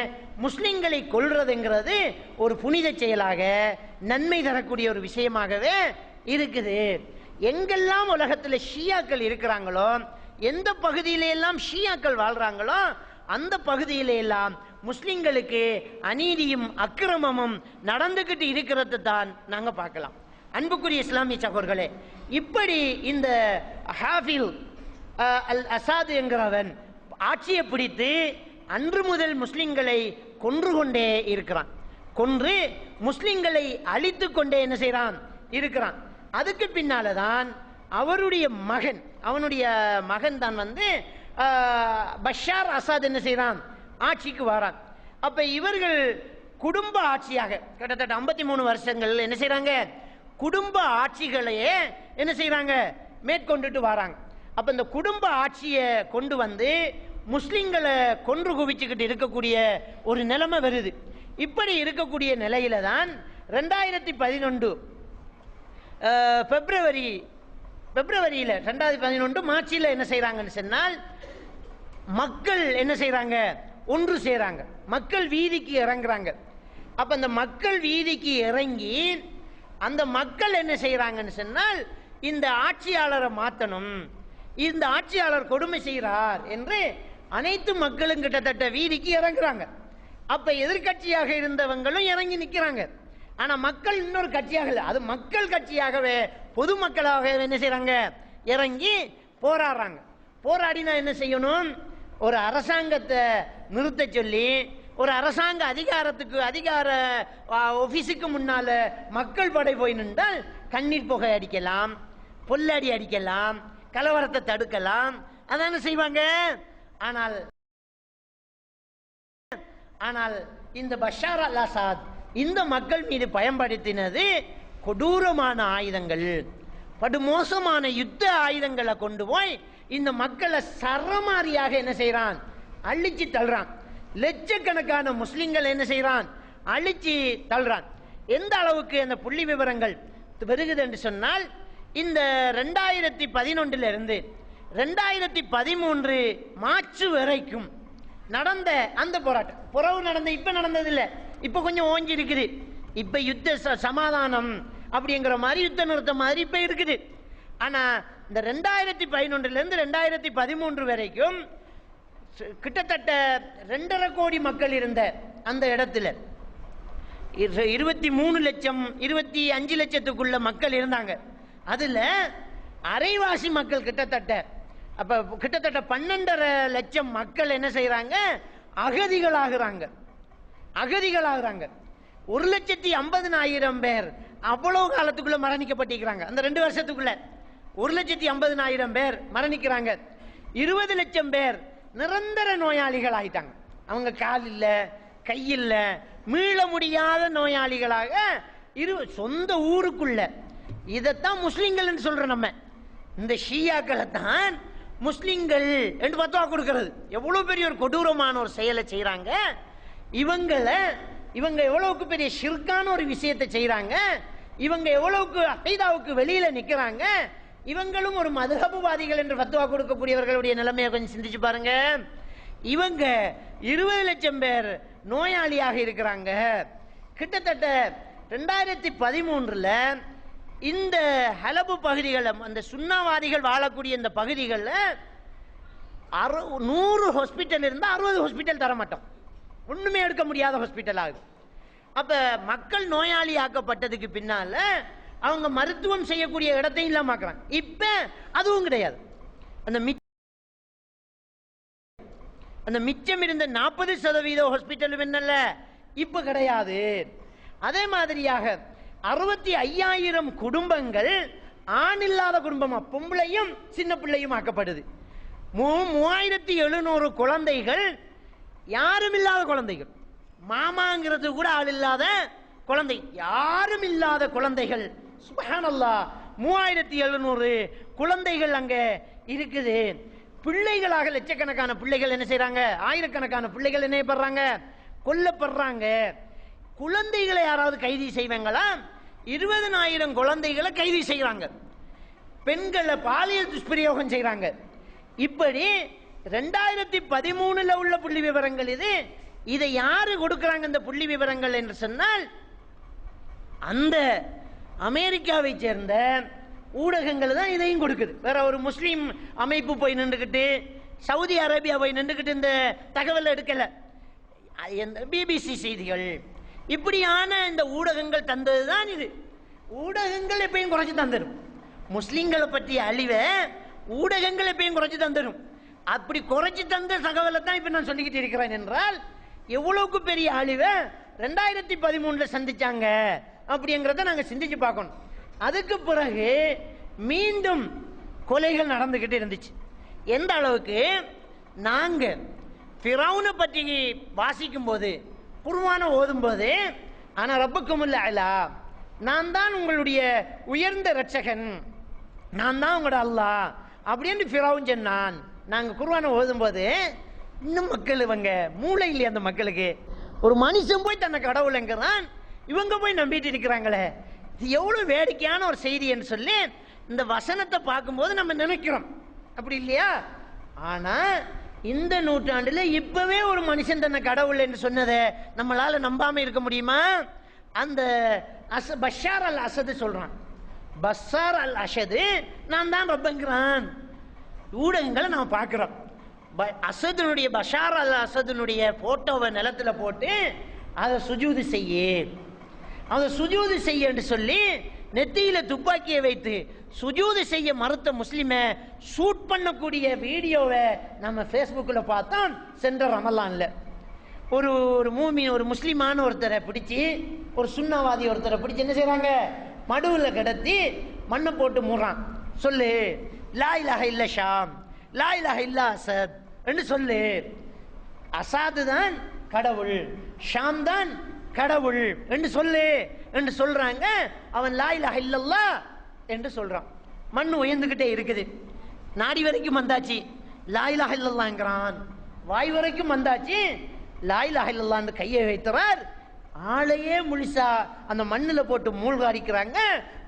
Speaker 1: முஸ்லிம்களை கொல்றதுங்கிறது ஒரு புனித செயலாக நன்மை தரக்கூடிய ஒரு விஷயமாகவே இருக்குது. எங்கெல்லாம் உலகத்தில் ஷியாக்கள் இருக்கிறாங்களோ, எந்த பகுதியில எல்லாம் ஷியாக்கள் வாழ்றாங்களோ அந்த பகுதியில எல்லாம் முஸ்லிம்களுக்கு அநீதியும் அக்கிரமமும் நடந்துகிட்டு இருக்கிறது தான் நாங்க பார்க்கலாம். அன்புக்குரிய இஸ்லாமிய சகோதரர்களே, இப்படி இந்த ஹாஃபில் அல் அசாத் என்கிறவன் ஆட்சியை பிடித்து அன்று முதல் முஸ்லிம்களை கொன்று கொண்டே இருக்கிறான். கொன்று முஸ்லிம்களை அழித்து கொண்டே என்ன செய்யறான் இருக்கிறான். அதுக்கு பின்னால்தான் அவனுடைய மகன் தான் பஷார் அசாத் என்ன செய்யறான்? ஆட்சிக்கு வரான். அப்ப இவர்கள் குடும்ப ஆட்சியாக கிட்டத்தட்ட 53 வருஷங்கள் என்ன செய்யறாங்க? குடும்ப ஆட்சிகளையே என்ன செய்யறாங்க? மேற்கொண்டுட்டு வராங்க. அப்ப இந்த குடும்ப ஆட்சியை கொண்டு வந்து முஸ்லிம்களை கொன்று குவிச்சுக்கிட்டு இருக்கக்கூடிய ஒரு நிலைமை வருது. இப்படி இருக்கக்கூடிய நிலையில தான் 2011 பிப்ரவரியில 2011 மார்ச்சில் என்ன செய்யறாங்கன்னு சொன்னால் மக்கள் என்ன செய்யறாங்க? ஒன்று சேராங்க. மக்கள் வீதிக்கு இறங்குறாங்க. அப்ப அந்த மக்கள் வீதிக்கு இறங்கி அந்த மக்கள் என்ன செய்யறாங்கன்னு சொன்னால் இந்த ஆட்சியாளரை மாத்தணும், இந்த ஆட்சியாளர் கொடுமை செய்கிறார் என்று அனைத்து மக்களும் கிட்டத்தட்ட வீதிக்கு இறங்குறாங்க. அப்ப எதிர்கட்சியாக இருந்தவங்களும் இறங்கி நிக்கிறாங்க. ஆனா மக்கள் இன்னொரு கட்சியாக இல்லை, அது மக்கள் கட்சியாகவே பொதுமக்களாக என்ன செய்யறாங்க? இறங்கி போராடுறாங்க. போராடினா என்ன செய்யணும்? ஒரு அரசாங்கத்தை நிறுத்த சொல்லி ஒரு அரசாங்க அதிகார ஆபீஸுக்கு முன்னால மக்கள் படை போய் நின்றால் கண்ணீர் புகை அடிக்கலாம், பொல்லடி அடிக்கலாம், கலவரத்தை தடுக்கலாம், அதான செய்வாங்க. ஆனால் இந்த பஷார் அல் அசாத் இந்த மக்கள் மீது பயன்படுத்தினது கொடூரமான ஆயுதங்கள், படுமோசமான யுத்த ஆயுதங்களை கொண்டு போய் இந்த மக்களை சரமாரியாக என்ன செய்யறான்? அழிச்சு தள்ளுறான். லட்சக்கணக்கான முஸ்லிம்கள் என்ன செய்யறான்? அழிச்சு தள்ளுறான். எந்த அளவுக்கு அந்த புள்ளி விவரங்கள் வருகிறது என்று சொன்னால் இந்த 2011 இருந்து 2013 மார்ச் வரைக்கும் நடந்த அந்த போராட்டம் புறவு நடந்த இப்ப நடந்தது இல்ல, இப்ப கொஞ்சம் ஓஞ்சி இருக்குது. இப்ப யுத்த சமாதானம் அப்படிங்கிற மாதிரி யுத்த நிறுத்த மாதிரி இப்ப இருக்குது. ஆனா இந்த 2011 இருந்து 2013 வரைக்கும் கிட்டத்தட்ட 2.5 கோடி மக்கள் இருந்த அந்த இடத்துல 23 லட்சம் 25 லட்சத்துக்குள்ள மக்கள் இருந்தாங்க. அதுல அரைவாசி மக்கள் கிட்டத்தட்ட 12.5 லட்சம் மக்கள் என்ன செய்யறாங்க? அகதிகளாகிறாங்க. 1,50,000 பேர் அவ்வளவு காலத்துக்குள்ள மரணிக்கப்பட்டிருக்கிறாங்க. அந்த 2 வருஷத்துக்குள்ள 1,50,000 பேர் மரணிக்கிறாங்க. 20 லட்சம் பேர் நிரந்தர நோயாளிகள் ஆயிட்டாங்க. அவங்க கால் இல்ல, கை இல்ல, மீள முடியாத நோயாளிகளாக சொந்த ஊருக்குள்ள. இதைத்தான் முஸ்லிம்கள் சொல்ற நம்ம. இந்த ஷியாக்களை தான் முஸ்லிம்கள் என்று பத்துவா கொடுக்கிறது. எவ்வளவு பெரிய ஒரு கொடூரமான ஒரு செயலை செய்யறாங்க. இவங்க எவ்வளவுக்கு பெரிய ஷிர்கான ஒரு விஷயத்தை செய்யறாங்க. இவங்க எவ்வளவுக்கு அகைதாவுக்கு வெளியில நிக்கிறாங்க. இவங்களும் ஒரு மதுஹபுவாதிகள் என்று பத்துவா கொடுக்கக்கூடியவர்களுடைய நிலைமையை கொஞ்சம் சிந்திச்சு பாருங்க. இவங்க 20 லட்சம் பேர் நோயாளியாக இருக்கிறாங்க. கிட்டத்தட்ட 2013 இந்த ஹலபு பகுதிகளில் அந்த சுன்னாவாதிகள் வாழக்கூடிய இந்த பகுதிகளில் 100 ஹாஸ்பிட்டல் இருந்தால் 60 ஹாஸ்பிட்டல் தர மாட்டோம். ஒண்ணுமே எடுக்க முடியாத ஹாஸ்பிட்டல் ஆகுது. அப்ப மக்கள் நோயாளி ஆக்கப்பட்டதுக்கு பின்னால அவங்க மருத்துவம் செய்யக்கூடிய இடத்தையும் இல்லாம ஆக்குறாங்க. இப்ப அதுவும் கிடையாது. அந்த மிச்சம் இருந்த 40% ஹாஸ்பிட்டலும் என்னல்ல இப்ப கிடையாது. அதே மாதிரியாக 65,000 குடும்பங்கள் ஆண் இல்லாத குடும்பமா, பொம்பளையும் சின்ன பிள்ளையும் ஆக்கப்படுது. 3700 குழந்தைகள் யாரும் இல்லாத குழந்தைகள், மாமாங்கிறது கூட ஆள் இல்லாத குழந்தை, யாரும் இல்லாத குழந்தைகள். சுப்ஹானல்லாஹ், 3700 குழந்தைகள் அங்க இருக்குது. பிள்ளைகளாக லட்சக்கணக்கான பிள்ளைகள் என்ன செய்யறாங்க, ஆயிரக்கணக்கான பிள்ளைகள் என்ன பண்றாங்க, கொல்லப்படுறாங்க. குழந்தைகளை யாராவது கைது செய்வாங்களா? 20,000 குழந்தைகளை கைது செய்யறாங்க. பெண்களை பாலியல் துஷ்பிரயோகம் செய்யறாங்க. இப்படி 2013 உள்ள புள்ளி விவரங்கள் இது. இதை யாரு கொடுக்கிறாங்க இந்த புள்ளி விவரங்கள் என்று சொன்னால், அந்த அமெரிக்காவை சேர்ந்த ஊடகங்கள் தான் இதையும் கொடுக்குது. வேற ஒரு முஸ்லீம் அமைப்பு போய் நின்றுக்கிட்டு, சவுதி அரேபியா போய் நின்றுக்கிட்டு இந்த தகவல் எடுக்கல. பிபிசி செய்திகள், இப்படியான இந்த ஊடகங்கள் தந்ததுதான் இது. ஊடகங்கள் எப்பயும் குறைச்சு தந்துடும். முஸ்லிம்களை பற்றிய அழிவை ஊடகங்கள் எப்பயும் குறைச்சு தந்துடும். அப்படி குறைச்சு தந்த தகவலை தான் இப்ப நான் சொல்லிக்கிட்டு இருக்கிறேன் என்றால், எவ்வளவுக்கு பெரிய அழிவை 2013 சந்திச்சாங்க அப்படிங்கிறத நாங்க சிந்திச்சு பார்க்கணும். அதுக்கு பிறகு மீண்டும் கொலைகள் நடந்துகிட்டு இருந்துச்சு. எந்த அளவுக்கு, நாங்க ஃபிரௌனை பற்றி வாசிக்கும் போது, குர்ஆனை ஓதும் போது, ஆனா ரப்புக்குமுல் அலா, நான் தான் உங்களுடைய உயர்ந்த ரட்சகன், நான் தான் உங்களோட அல்லாஹ் அப்படின்னு ஃபிரௌன் சொன்னான். நாங்க குர்ஆனை ஓதும் போது, இன்னும் மக்கள் இவங்க மூளை இல்லையா அந்த மக்களுக்கு, ஒரு மனுஷன் போய் தன்னை கடவுளுங்கிறான், இவங்க போய் நம்பிட்டு இருக்கிறாங்களே, இது எவ்வளவு வேடிக்கையான ஒரு செய்தி என்று சொல்லி இந்த வசனத்தை பார்க்கும்போது நம்ம நினைக்கிறோம், அப்படி இல்லையா? ஆனா இந்த நூற்றாண்டுல இப்பவே ஒரு மனுஷன் தன்னை கடவுள் என்று சொன்னதை நம்மளால நம்பாம இருக்க முடியுமா? அந்த பஷார் அல் அசது சொல்றான், பஷார் அல் அசது நான் தான் ரப்பங்கிறான். ஊடகங்களை நம்ம பார்க்கிறோம். அசதுனுடைய, பஷார் அல் அசதுனுடைய போட்டோவை நிலத்துல போட்டு அதை சுஜூது செய்ய, அதை சுஜூது செய்ய என்று சொல்லி நெத்தியில துப்பாக்கியை வைத்து சுஜூது செய்ய மறுத்த முஸ்லிமை ஷூட் பண்ணக்கூடிய வீடியோவை நம்ம ஃபேஸ்புக்ல பார்த்தோம். சென்ற ரமலான்ல ஒரு மூமின், ஒரு முஸ்லிமான ஒருத்தரை பிடிச்சி, ஒரு சுன்னவாதி ஒருத்தரை பிடிச்சி என்ன செய்யறாங்க, மடுவில் கிடத்தி மண்ணை போட்டு மூடுறான். சொல்லு லா இலாஹ இல்ல ஷாம், லா இலாஹ இல்ல அசத் என்று சொல்லு. அசாது தான் கடவுள், ஷாம் தான் கடவுள் என்று சொல்லு என்று சொல்றாங்க. அவன் லா இலாஹ இல்லல்லாஹ் என்று சொல்றான். மண் உயர்ந்துகிட்டே இருக்குது. நாடி வரைக்கும் வந்தாச்சு, லா இலாஹ இல்லல்லாஹ்ங்கறான். வாய் வரைக்கும் வந்தாச்சு, லா இலாஹ இல்லல்லாஹ்னு கையை வைத்தவர் ஆளையே முழுசா அந்த மண்ணுல போட்டு மூழ்காடிக்கிறாங்க.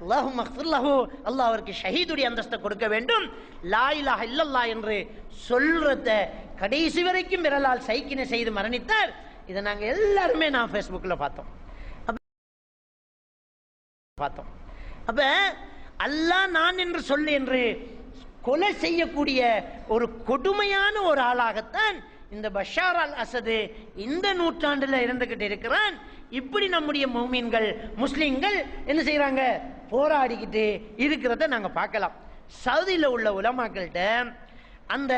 Speaker 1: அல்லாஹும்ம அக்ஃபிர் லஹு, அல்லாஹ் அவருக்கு ஷஹீதுடைய அந்தஸ்தை கொடுக்க வேண்டும். லா இலாஹ இல்லல்லாஹ் என்று சொல்றத கடைசி வரைக்கும் விரலால் சைக்கினை செய்து மரணித்தார். இதை நாங்க எல்லாருமே நான் ஃபேஸ்புக்ல பார்த்தோம். அப்ப அல்லாஹ் நான் என்று சொல்லு என்று கொலை செய்யக்கூடிய ஒரு கொடுமையான ஒரு ஆளாகத்தான் இந்த பஷார் அல் அசது இந்த நூற்றாண்டுல இருந்துகிட்டு இருக்கிறான். இப்படி நம்முடைய மௌமீன்கள், முஸ்லிம்கள் என்ன செய்யறாங்க, போராடிக்கிட்டு இருக்கிறத நாங்க பார்க்கலாம். சவுதியில உள்ள உலமாக்கள்கிட்ட அந்த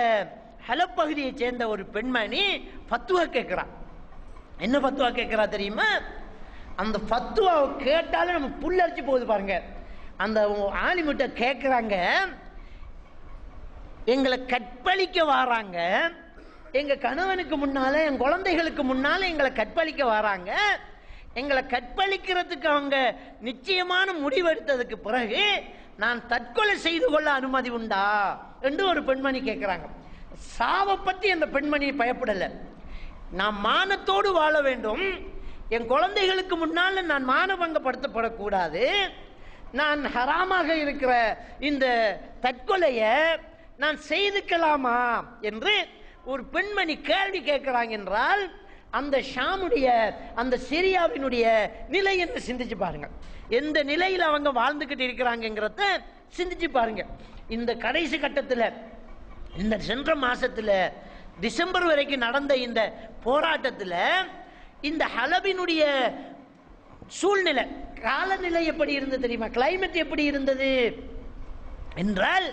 Speaker 1: ஹலப் பகுதியை சேர்ந்த ஒரு பெண்மணி ஃபத்வா கேட்கிறான். என்ன ஃபத்வா கேட்கிறா தெரியுமா? அந்த ஃபத்வாவை கேட்டாலும் நம்ம புல்லரிச்சு போகுது பாருங்க. அந்த ஆலிமிட்ட கேட்கிறாங்க, எங்களை கற்பழிக்க வராங்க, எங்க கணவனுக்கு முன்னால, என் குழந்தைகளுக்கு முன்னால எங்களை கற்பழிக்க வராங்க, எங்களை கற்பழிக்கிறதுக்கு அவங்க நிச்சயமான முடிவெடுத்ததுக்கு பிறகு நான் தற்கொலை செய்து கொள்ள அனுமதி உண்டா என்று ஒரு பெண்மணி கேட்கிறாங்க. சாவை பத்தி அந்த பெண்மணி பயப்படல. நான் மானத்தோடு வாழ வேண்டும், என் குழந்தைகளுக்கு முன்னால் நான் மானபங்கப்படுத்தப்படக்கூடாது, நான் ஹராமாக இருக்கிற இந்த தற்கொலையை நான் செய்துக்கலாமா என்று ஒரு பெண்மணி கேள்வி கேட்கிறாங்க என்றால், அந்த ஷாமுடைய, அந்த சிரியாவினுடைய நிலை என்று சிந்திச்சு பாருங்க. எந்த நிலையில் அவங்க வாழ்ந்துகிட்டு இருக்கிறாங்கிறத சிந்திச்சு பாருங்க. இந்த கடைசி கட்டத்தில் இந்த சென்ற மாசத்துல டிசம்பர் வரைக்கும் நடந்த இந்த போராட்டத்தில் இந்த ஹலபினுடைய சூழ்நிலை, காலநிலை எப்படி இருந்தது தெரியுமா? கிளைமேட் எப்படி இருந்தது என்றால்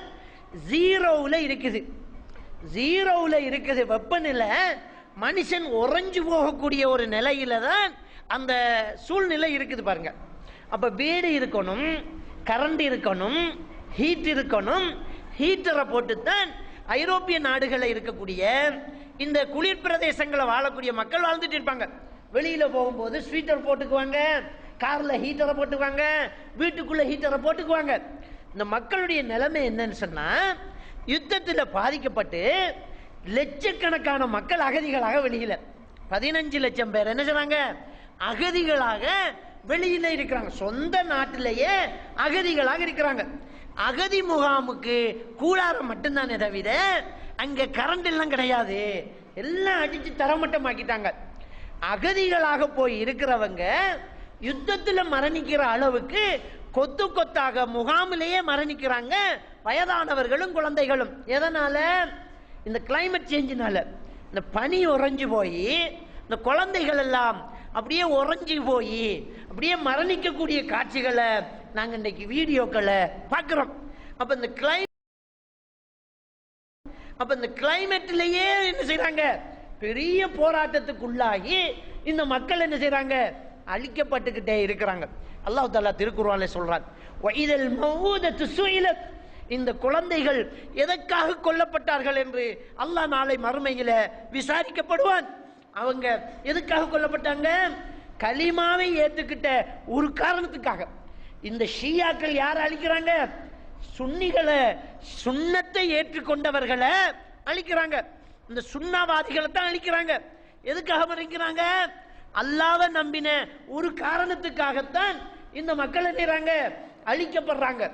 Speaker 1: ஜீரோவில் இருக்குது. ஜீரோவில் இருக்குது வெப்பநிலை. மனுஷன் உறைஞ்சு போகக்கூடிய ஒரு நிலையில தான் அந்த சூழ்நிலை இருக்குது பாருங்க. அப்ப வீடு இருக்கணும், கரண்ட் இருக்கணும், ஹீட் இருக்கணும். ஹீட்டரை போட்டுத்தான் ஐரோப்பிய நாடுகளில் இருக்கக்கூடிய இந்த குளிர் பிரதேசங்களை வாழக்கூடிய மக்கள் வாழ்ந்துட்டு இருப்பாங்க. வெளியில போகும்போது ஸ்வீட்டர் போட்டுக்குவாங்க, கார்ல ஹீட்டரை போட்டுக்குவாங்க, வீட்டுக்குள்ள ஹீட்டரை போட்டுக்குவாங்க. இந்த மக்களுடைய நிலைமை என்னன்னு சொன்னா, யுத்தத்தில் பாதிக்கப்பட்டு லட்சக்கணக்கான மக்கள் அகதிகளாக வெளியில 15 லட்சம் பேர் என்ன சொன்னாங்க, அகதிகளாக வெளியில இருக்கிறாங்க. சொந்த நாட்டிலேயே அகதிகளாக இருக்கிறாங்க. அகதி முகாமுக்கு கூடாரம் மட்டும்தானே தவிர அங்க கரண்ட் எல்லாம் கிடையாது. எல்லாம் அடிச்சு தரமட்டமாக்கிட்டாங்க. அகதிகளாக போய் இருக்கிறவங்க யுத்தத்தில் மரணிக்கிற அளவுக்கு கொத்து கொத்தாக முகாமிலேயே மரணிக்கிறாங்க, வயதானவர்களும் குழந்தைகளும். எதனால? இந்த கிளைமேட் சேஞ்சினால. இந்த பனி உறைஞ்சு போய் இந்த குழந்தைகள் எல்லாம் அப்படியே உறைஞ்சி போய் அப்படியே மரணிக்கக்கூடிய காட்சிகளை நாங்க இன்னைக்கு வீடியோக்களை பார்க்கிறோம். அப்ப இந்த கிளைமேட்லயே என்ன செய்யறாங்க, பெரிய போராட்டத்துக்குள்ளாகி இந்த மக்கள் என்ன செய்யறாங்க, அழிக்கப்பட்டுக்கிட்டே இருக்கிறாங்க. அல்லாஹ் தஆலா திருக்குர்ஆன்ல சொல்றான், வஇதல் மௌஊதத்து சுயிலத், இந்த குழந்தைகள் எதற்காக கொல்லப்பட்டார்கள் என்று அல்லாஹ் நாளை மறுமையில விசாரிக்கப்படுவான். அவங்க எதுக்காக கொல்லப்பட்டாங்க? கலிமாவை ஏத்துக்கிட்ட ஒரு காரணத்துக்காக. இந்த ஷியாக்கள் யாரை அழிக்கிறாங்க? சுன்னிகளை, சுன்னத்தை ஏற்றுக்கொண்டவர்களை அழிக்கிறாங்க. இந்த சுன்னாவாதிகளை தான் அழிக்கிறாங்க. எதுக்காக மறைக்கிறாங்க? அல்லாஹ்வை நம்பின ஒரு காரணத்துக்காகத்தான் இந்த மக்கள் என்ன அழிக்கப்படுறாங்க.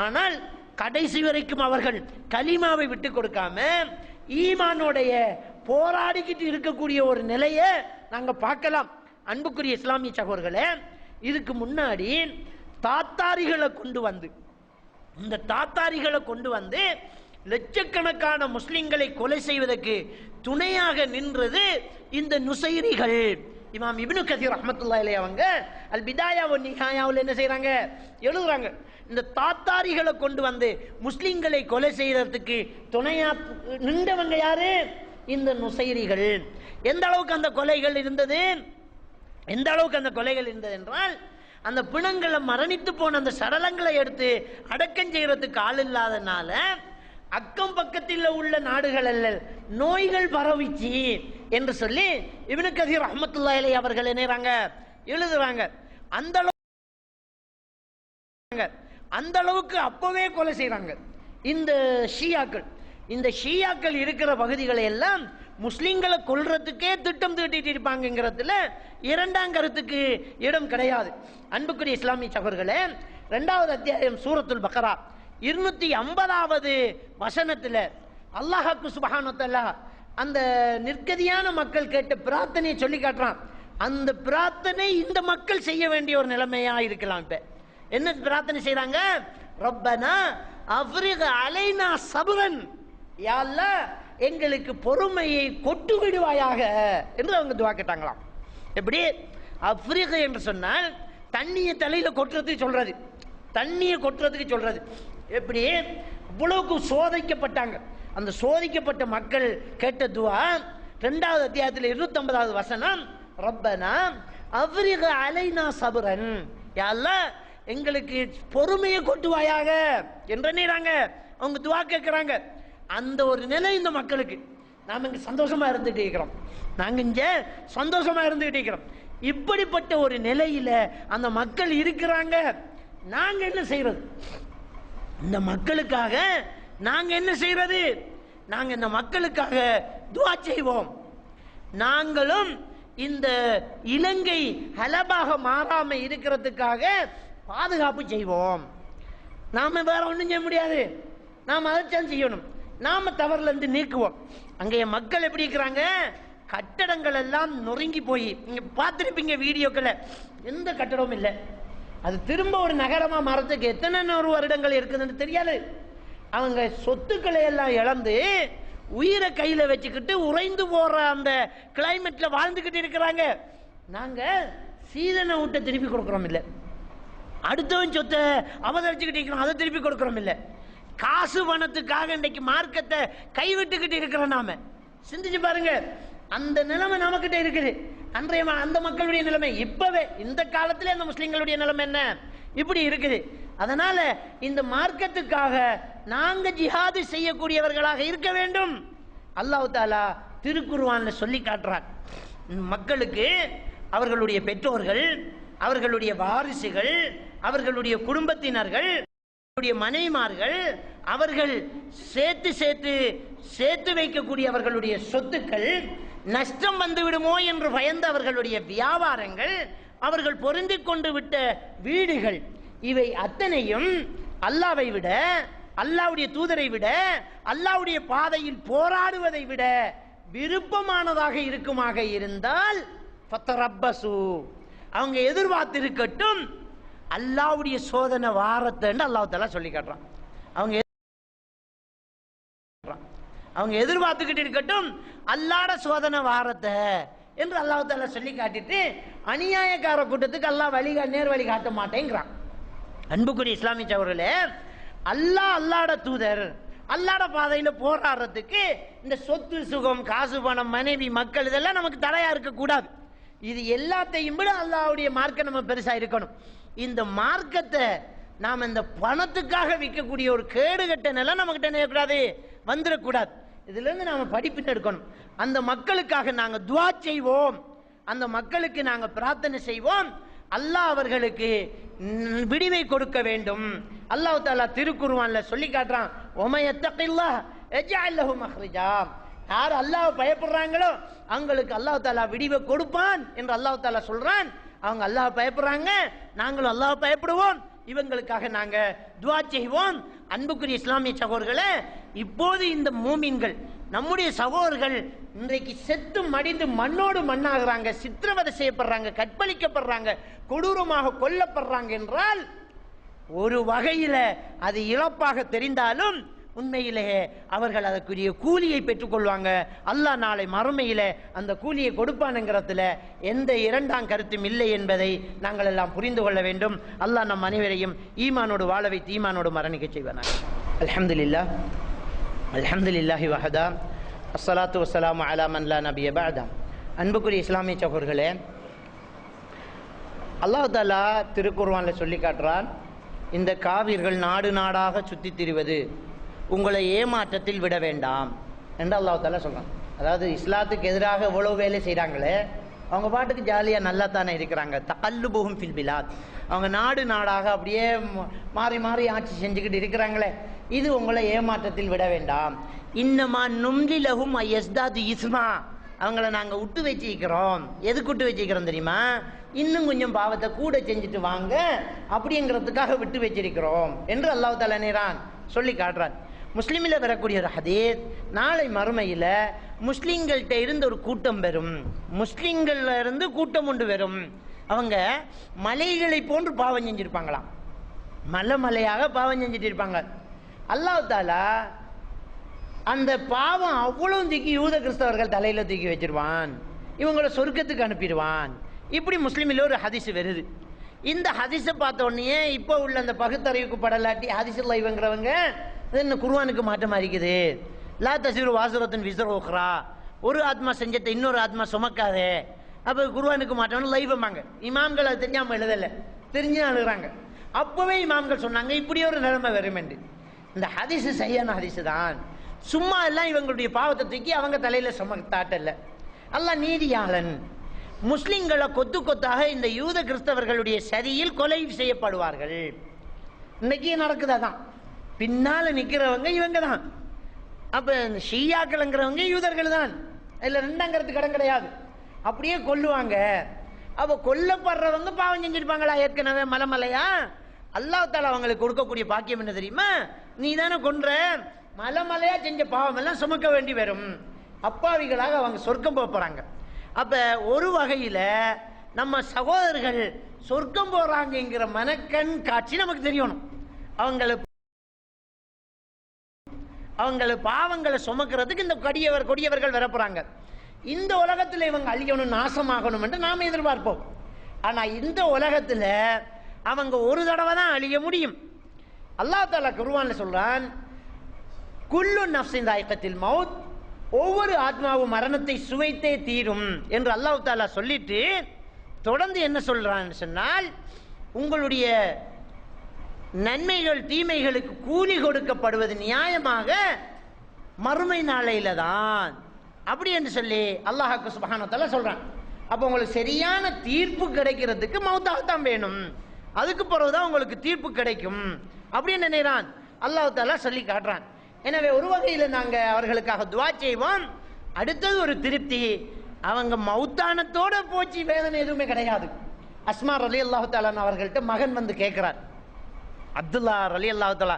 Speaker 1: ஆனால் கடைசி வரைக்கும் அவர்கள் கலிமாவை விட்டு கொடுக்காம ஈமானோடைய போராடிக்கிட்டு இருக்கக்கூடிய ஒரு நிலையை நாங்க பார்க்கலாம். அன்புக்குரிய இஸ்லாமிய சகோதரர்களே, இதுக்கு முன்னாடி தாத்தாரிகளை கொண்டு வந்து, இந்த தாத்தாரிகளை கொண்டு வந்து லட்சக்கணக்கான முஸ்லிம்களை கொலை செய்வதற்கு துணையாக நின்றது இந்த நுசைரிகள். இமாம் இப்னு கதீர் ரஹ்மத்துல்லாஹி அலைஹி அவங்க அல் பிதாயா வ நிஹாயாவுல என்ன செய்றாங்க, எழுதுறாங்க. இந்த தாத்தாரிகளை கொண்டு வந்து முஸ்லிம்களை கொலை செய்யறதுக்கு துணையா நின்றவங்க யாரு? இந்த நுசைரிகள். எந்த அளவுக்கு அந்த கொலைகள் இருந்தது, எந்த அளவுக்கு அந்த கொலைகள் இருந்தது என்றால், அந்த பிணங்களை மரணித்து போன அந்த சடலங்களை எடுத்து அடக்கம் செய்யறதுக்கு ஆள் இல்லாதனால அக்கம் பக்கத்தில் உள்ள நாடுகள் நோய்கள் பரவிச்சு என்று சொல்லி இப்னு கதீர் ரஹ்மத்துல்லாஹி அலைஹி அவர்கள் என்னறாங்க, எழுதுறாங்க. அந்த அளவுக்கு அப்பவே கொலை செய்றாங்க இந்த ஷியாக்கள். இந்த ஷியாக்கள் இருக்கிற பகுதிகளை எல்லாம் முஸ்லிம்களை கொல்றதுக்கே திட்டம் தீட்டிட்டு இருப்பாங்கிறதுல இரண்டாம் கருத்துக்கு இடம் கிடையாது. அன்புக்குரிய இஸ்லாமிய சகோதரர்களே, 2வது அத்தியாயம் சூரத்துல் பக்ரா 250வது வசனத்துல அல்லாஹ் சுப்ஹானஹு வ தஆலா அந்த நிர்கதியான மக்கள் கேட்ட பிரார்த்தனையை சொல்லி காட்டுறான். அந்த பிரார்த்தனை இந்த மக்கள் செய்ய வேண்டிய ஒரு நிலைமையா இருக்கலாம். இப்ப என்ன பிரார்த்தனை செய்றாங்க? ரப்பனா அஃப்ரிக் அலைனா சப்ரன், யா அல்லாஹ் எங்களுக்கு பொறுமையை கொட்டு விடுவாயாக என்று அவங்க துஆ கேட்டாங்களாம். எப்படி? அஃப்ரிக் என்று சொன்னால் தண்ணியை தலையில கொட்டுறதுக்கு சொல்றது, தண்ணியை கொட்டுறதுக்கு சொல்றது. எப்படி? இவ்வளவுக்கு சோதிக்கப்பட்டாங்க. அந்த சோதிக்கப்பட்ட மக்கள் கேட்ட துஆ 2வது அத்தியாயத்தில் 250வது வசனம், ரப்பனா அஃப்ரிக் அலைனா சப்ரன், யா அல்லாஹ் எங்களுக்கு பொறுமையை கொட்டுவாயாக என்று நீராங்க அவங்க துஆ கேட்கிறாங்க. அந்த ஒரு நிலை இந்த மக்களுக்கு. நாம இங்க சந்தோஷமா இருந்துட்டு இருக்கிறோம், நாங்க இங்க சந்தோஷமா இருந்துகிட்டு இருக்கிறோம். இப்படிப்பட்ட ஒரு நிலையில அந்த மக்கள் இருக்கிறாங்க. நாங்க என்ன செய்யறது? இந்த மக்களுக்காக நாங்க என்ன செய்யறது? நாங்க இந்த மக்களுக்காக துஆ செய்வோம். நாங்களும் இந்த இலங்கை ஹலபாக மாறாம இருக்கிறதுக்காக பாதுகாப்பு செய்வோம். நாம வேற ஒண்ணும் செய்ய முடியாது, நாம அதைத்தான் செய்யணும். நாம தவறுல இருந்து நீக்குவோம். அங்கே மக்கள் எப்படி இருக்கிறாங்க? கட்டடங்கள் எல்லாம் நொறுங்கி போய், நீங்க பார்த்திருப்பீங்க வீடியோக்களை, எந்த கட்டடமும் இல்லை. அது திரும்ப ஒரு நகரமா மாறதுக்கு எத்தனை 100 வருடங்கள் இருக்குதுன்னு தெரியாது. அவங்க சொத்துக்களை எல்லாம் இழந்து உயிரை கையில வச்சுக்கிட்டு உறைந்து போற அந்த கிளைமேட்ல வாழ்ந்துகிட்டு இருக்கிறாங்க. நாங்க சீதன ஊட்ட திருப்பி கொடுக்கிறோம் இல்ல, அடுத்தவன் சொத்தை அவதரிச்சுக்கிட்டு இருக்கிறோம், அதை திருப்பி கொடுக்கிறோம் இல்ல. காசு பணத்துக்காக இன்னைக்கு மார்க்கத்தை கைவிட்டுக்கிட்டு இருக்கிறோம். நாம சிந்திச்சு பாருங்க, அந்த நிலைமை நமக்கிட்ட இருக்குது. அன்றைய அந்த மக்களுடைய நிலைமை இப்பவே இந்த காலத்துல அந்த முஸ்லிம்களுடைய நிலைமை என்ன இப்படி இருக்குது. அதனால இந்த மார்க்கத்துக்காக நாங்க ஜிஹாது செய்யக்கூடியவர்களாக இருக்க வேண்டும். அல்லாஹ் தஆலா திருக்குர்ஆன்ல சொல்லி காட்டுறார், மக்களுக்கு அவர்களுடைய பெற்றோர்கள், அவர்களுடைய வாரிசுகள், அவர்களுடைய குடும்பத்தினர்கள், மனைவிமார்கள், அவர்கள் சேர்த்து வைக்கக்கூடிய அவர்களுடைய சொத்துக்கள் நஷ்டம் வந்து விடுமோ என்று பயந்த அவர்களுடைய வியாபாரங்கள், அவர்கள் பொருந்திக் கொண்டு விட்ட வீடுகள், இவை அத்தனையும் அல்லாஹ்வை விட, அல்லாஹ்வுடைய தூதரை விட, அல்லாஹ்வுடைய பாதையில் போராடுவதை விட விருப்பமானதாக இருக்குமாக இருந்தால் ஃபத்தரப்பசு, அவங்க எதிர்பார்த்திருக்கட்டும் அல்லாஹ்வுடைய சோதனை வாரத்தைன்னு அல்லாஹ் தஆலா சொல்லி காட்டுறான். அவங்க எதிர்பார்த்துக்கிட்டு இருக்கட்டும் அல்லாஹ்ட சோதனை வாரத்தை என்று அல்லாஹ் தஆலா சொல்லி காட்டிட்டு அநியாயக்கார கூட்டத்துக்கு அல்லாஹ் நேர் வழி காட்ட மாட்டேங்கிறான். அன்புக்குரிய இஸ்லாமிய சகோதரர்களே, அல்லாஹ்ட தூதர் அல்லாஹ்ட பாதையில போராடுறதுக்கு இந்த சொத்து சுகம், காசு பணம், மனைவி, மக்கள் இதெல்லாம் நமக்கு தடையா இருக்க கூடாது. இது எல்லாத்தையும் விட அல்லாஹ்வுடைய மார்க்கம் நம்ம பெருசா இருக்கணும். இந்த மார்க்கத்தை நாம் இந்த பணத்துக்காக விற்கக்கூடிய ஒரு கேடுகட்ட நிலை நமக்கிட்ட நினைக்கூடாது, வந்துடக்கூடாது. இதுல இருந்து நாம படிப்பிட்டு எடுக்கணும். அந்த மக்களுக்காக நாங்க துஆ செய்வோம், அந்த மக்களுக்கு நாங்க பிரார்த்தனை செய்வோம், அல்லாஹ் அவர்களுக்கு விடிவை கொடுக்க வேண்டும். அல்லாஹ் தஆலா திருக்குர்ஆன்ல சொல்லி காட்டுறான், ஒமயத்தகில்லாஹ் யஜ்அல் லஹு மக்ரிஜா, யார் அல்லாஹ் பயப்படுறாங்களோ அவங்களுக்கு அல்லாஹ் தஆலா விடிவை கொடுப்பான் என்று அல்லாஹ் தஆலா சொல்றான். அவங்க அல்லாஹ் பயப்படுறாங்க, நாங்களும் அல்லாஹ் பயப்படுவோம், இவங்களுக்காக நாங்க துஆ செய்வோம். அன்புக்குரிய இஸ்லாமிய சகோதரர்களே, இப்போது இந்த மூமின்கள் நம்முடைய சகோதரர்கள் இன்றைக்கு செத்து மடிந்து மண்ணோடு மண்ணாகிறாங்க, சித்திரவதை செய்யப்படுறாங்க, கற்பழிக்கப்படுறாங்க, கொடூரமாக கொல்லப்படுறாங்க என்றால் ஒரு வகையில அது இழப்பாக தெரிந்தாலும் உண்மையிலேயே அவர்கள் அதற்குரிய கூலியை பெற்றுக்கொள்வாங்க. அல்லாஹ் நாளை மறுமையில அந்த கூலியை கொடுப்பானுங்கிறதுல எந்த இரண்டாம் கருத்தும் இல்லை என்பதை நாங்கள் எல்லாம் புரிந்து கொள்ள வேண்டும். அல்லாஹ் நம் அனைவரையும் ஈமானோடு வாழ வைத்து ஈமானோடு மரணிக்க செய்வானாக. அல்ஹம்துலில்லாஹ், அல்ஹம்துலில்லாஹி வஹதா, அஸ்ஸலாத்து வஸ்ஸலாமு அலா மன் லா நபிய பஅதா. அன்புக்குரிய இஸ்லாமிய சகோதரர்களே, அல்லாஹ் தஆலா திருக்குர்ஆன்ல சொல்லி காட்டுறான், இந்த காவிர்கள் நாடு நாடாக சுற்றி திரிவது உங்களை ஏமாற்றத்தில் விட வேண்டாம் என்று அல்லாஹ் தஆலா சொல்றான். அதாவது இஸ்லாத்துக்கு எதிராக எவ்வளவு வேலை செய்கிறாங்களே, அவங்க பாட்டுக்கு ஜாலியாக நல்லா தானே இருக்கிறாங்க. தகல்லுபுஹும் ஃபில் பிலாத், அவங்க நாடு நாடாக அப்படியே மாறி மாறி ஆட்சி செஞ்சுக்கிட்டு இருக்கிறாங்களே, இது உங்களை ஏமாற்றத்தில் விட வேண்டாம். இன்னமா நும்லி லஹும் யஸ்தாது இஸ்மா, அவங்கள நாங்கள் விட்டு வச்சிக்கிறோம். எதுக்கு விட்டு வச்சிக்கிறோம் தெரியுமா? இன்னும் கொஞ்சம் பாவத்தை கூட செஞ்சுட்டு வாங்க அப்படிங்கிறதுக்காக விட்டு வச்சிருக்கிறோம் என்று அல்லாஹ் தஆலா நேரான் சொல்லி காட்டுறான். முஸ்லிமில் வரக்கூடிய ஒரு ஹதீஸ், நாளை மறுமையில் முஸ்லிம்கள்கிட்ட இருந்து ஒரு கூட்டம் வரும், முஸ்லிம்கள்ல இருந்து கூட்டம் ஒன்று வரும். அவங்க மலைகளை போன்று பாவம் செஞ்சிருப்பாங்களாம், மலையாக பாவம் செஞ்சுட்டு இருப்பாங்க. அல்லாஹ் தஆலா அந்த பாவம் அவ்வளவு தூக்கி யூத கிறிஸ்தவர்கள் தலையில தூக்கி வச்சிருவான், இவங்களை சொர்க்கத்துக்கு அனுப்பிடுவான். இப்படி முஸ்லிமில் ஒரு ஹதீஸ் வருது. இந்த ஹதீஸை பார்த்த உடனே இப்போ உள்ள அந்த பகுத்தறிவுக்கு படலாட்டி ஹதீஸுல் இவங்கிறவங்க என்ன குர்ஆனுக்கு மாற்றமா இருக்குது, லா தஸிரு வாஸரத்துன் விஸ்ர உக்ரா, ஒரு ஆத்மா செஞ்சத்தை இன்னொரு ஆத்மா சுமக்காதே, அப்போ குர்ஆனுக்கு மாற்றம்னு லைவமாங்க. இமாம்கள் அது தெரியாமல் எழுதலை, தெரிஞ்சு அழுகிறாங்க. அப்போவே இமாம்கள் சொன்னாங்க இப்படி ஒரு நிலைமை வருமெண்டு. இந்த ஹதீஸ் சரியான ஹதீஸ் தான், சும்மா எல்லாம் இவங்களுடைய பாவத்தை தூக்கி அவங்க தலையில சுமத்தாட்டல்ல. அல்லாஹ் நீதியாளன். முஸ்லிம்களை கொத்து கொத்தாக இந்த யூத கிறிஸ்தவர்களுடைய சதியில் கொலை செய்யப்படுவார்கள். இன்னைக்கு நடக்குதான், பின்னால நிக்கிறவங்க இவங்க தான். அப்ப ஷியாக்கள்ங்கிறவங்க யூதர்கள் தான், இதுல ரெண்டாங்கிறது கடன் கிடையாது. அப்படியே கொல்லுவாங்க. அப்ப கொல்லப்படுறவங்க பாவம் செஞ்சிருப்பாங்களா ஏற்கனவே மலைமலையா? அல்லாஹ் தஆலா அவங்களுக்கு கொடுக்கக்கூடிய பாக்கியம் என்ன தெரியுமா? நீ தானே கொன்ற, மலைமலையா செஞ்ச பாவம் எல்லாம் சுமக்க வேண்டி வரும், அப்பாவிகளாக அவங்க சொர்க்கம் போறாங்க. அப்ப ஒரு வகையில நம்ம சகோதரர்கள் சொர்க்கம் போறாங்கிற மனக்கண் காட்சி நமக்கு தெரியணும். அவங்களை அவங்கள பாவங்களை சுமக்கிறதுக்கு இந்த கொடியவர்கள் வரப்போறாங்க. இந்த உலகத்தில் இவங்க அழியணும், நாசமாகணும் என்று நாம் எதிர்பார்ப்போம். ஆனா இந்த உலகத்தில் அவங்க ஒரு தடவை தான் அழிய முடியும். அல்லாஹ் தஆலா குர்ஆன்ல சொல்றான், குல்லு நஃப்ஸின் தாயிகத்துல் மௌத், ஒவ்வொரு ஆத்மாவும் மரணத்தை சுவைத்தே தீரும் என்று அல்லாஹ் தஆலா சொல்லிட்டு தொடர்ந்து என்ன சொல்றான்னு சொன்னால், உங்களுடைய நன்மைகள் தீமைகளுக்கு கூலி கொடுக்கப்படுவது நியாயமாக மறுமை நாளையில தான் அப்படி என்று சொல்லி அல்லாஹ் சுப்ஹானஹு வ தஆலா சொல்றான். அப்போ உங்களுக்கு சரியான தீர்ப்பு கிடைக்கிறதுக்கு மௌத்தாகத்தான் வேணும், அதுக்கு பிறகுதான் உங்களுக்கு தீர்ப்பு கிடைக்கும் அப்படின்னு நினைறான் அல்லாஹ் தஆலா சொல்லி காட்டுறான். எனவே ஒரு வகையில் நாங்க அவர்களுக்காக துஆ செய்வோம். அடுத்தது ஒரு திருப்தி, அவங்க மௌத்தானத்தோட போச்சு, வேதனை எதுவுமே கிடையாது. அஸ்மா ரலியல்லாஹு தஆலா அவர்கள்ட்ட மகன் வந்து கேட்கிறார், அப்துல்லா ரலியல்லாஹு தஆலா,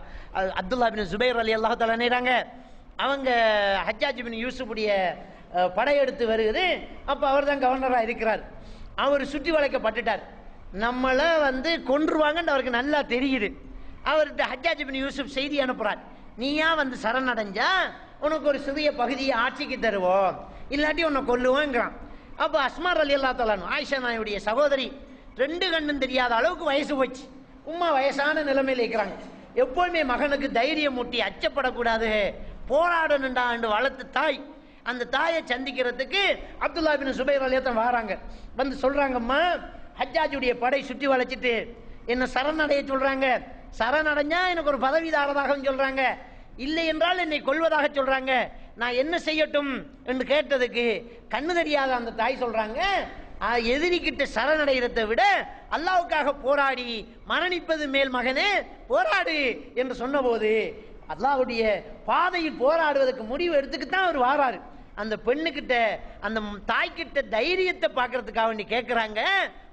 Speaker 1: அப்துல்லா பின் ஜுபைர் ரலியல்லாஹு தஆலா நேராங்க, அவங்க ஹஜ்ஜாஜ் பின் யூசுஃபுடைய படையெடுத்து வருகிறது. அப்போ அவர் தான் கவர்னராக இருக்கிறார். அவர் சுற்றி வளைக்கப்பட்டுட்டார். நம்மளை வந்து கொன்றுவாங்கன்னு அவருக்கு நல்லா தெரியுது. அவர்கிட்ட ஹஜ்ஜாஜ் பின் யூசுப் செய்தி அனுப்புறார், நீயா வந்து சரணடைஞ்சா உனக்கு ஒரு சிறிய பகுதியை ஆட்சிக்கு தருவோம், இல்லாட்டி உன்னை கொல்லுவோங்கிறான். அப்போ அஸ்மா ரலியல்லாஹு தஆலா ஆயிஷா நாயுடைய சகோதரி, 2 கண்ணும் தெரியாத அளவுக்கு வயசு போச்சு, உம்மா வயசான நிலைமையில் இருக்கிறாங்க. எப்போதுமே மகனுக்கு தைரியம் மூட்டி அச்சப்படக்கூடாது, போராடணுண்டா என்று வளர்த்து தாய். அந்த தாயை சந்திக்கிறதுக்கு அப்துல்லா பின் சுபைர் ரலியல்லாஹு வராங்க. வந்து சொல்றாங்கம்மா, ஹஜ்ஜாஜுடைய படை சுற்றி வளைச்சிட்டு என்ன சரணடைய சொல்றாங்க, சரணடைஞ்சா எனக்கு ஒரு பதவி தாரதாக சொல்றாங்க, இல்லை என்றால் என்னை கொல்வதாக சொல்றாங்க, நான் என்ன செய்யட்டும் என்று கேட்டதுக்கு கண்ணு தெரியாத அந்த தாய் சொல்றாங்க, எதிரிக்கிட்ட சரணடைகிறதை விட அல்லாஹ்வுக்காக போராடி மரணிப்பது மேல் மகனே, போராடு என்று சொன்னபோது அல்லாஹ்வுடைய பாதையில் போராடுவதற்கு முடிவு எடுத்துக்கிட்டு அவர் வாராரு. அந்த பெண்ணுக்கிட்ட அந்த தாய்கிட்ட தைரியத்தை பார்க்கறதுக்காக வேண்டி கேட்கிறாங்க,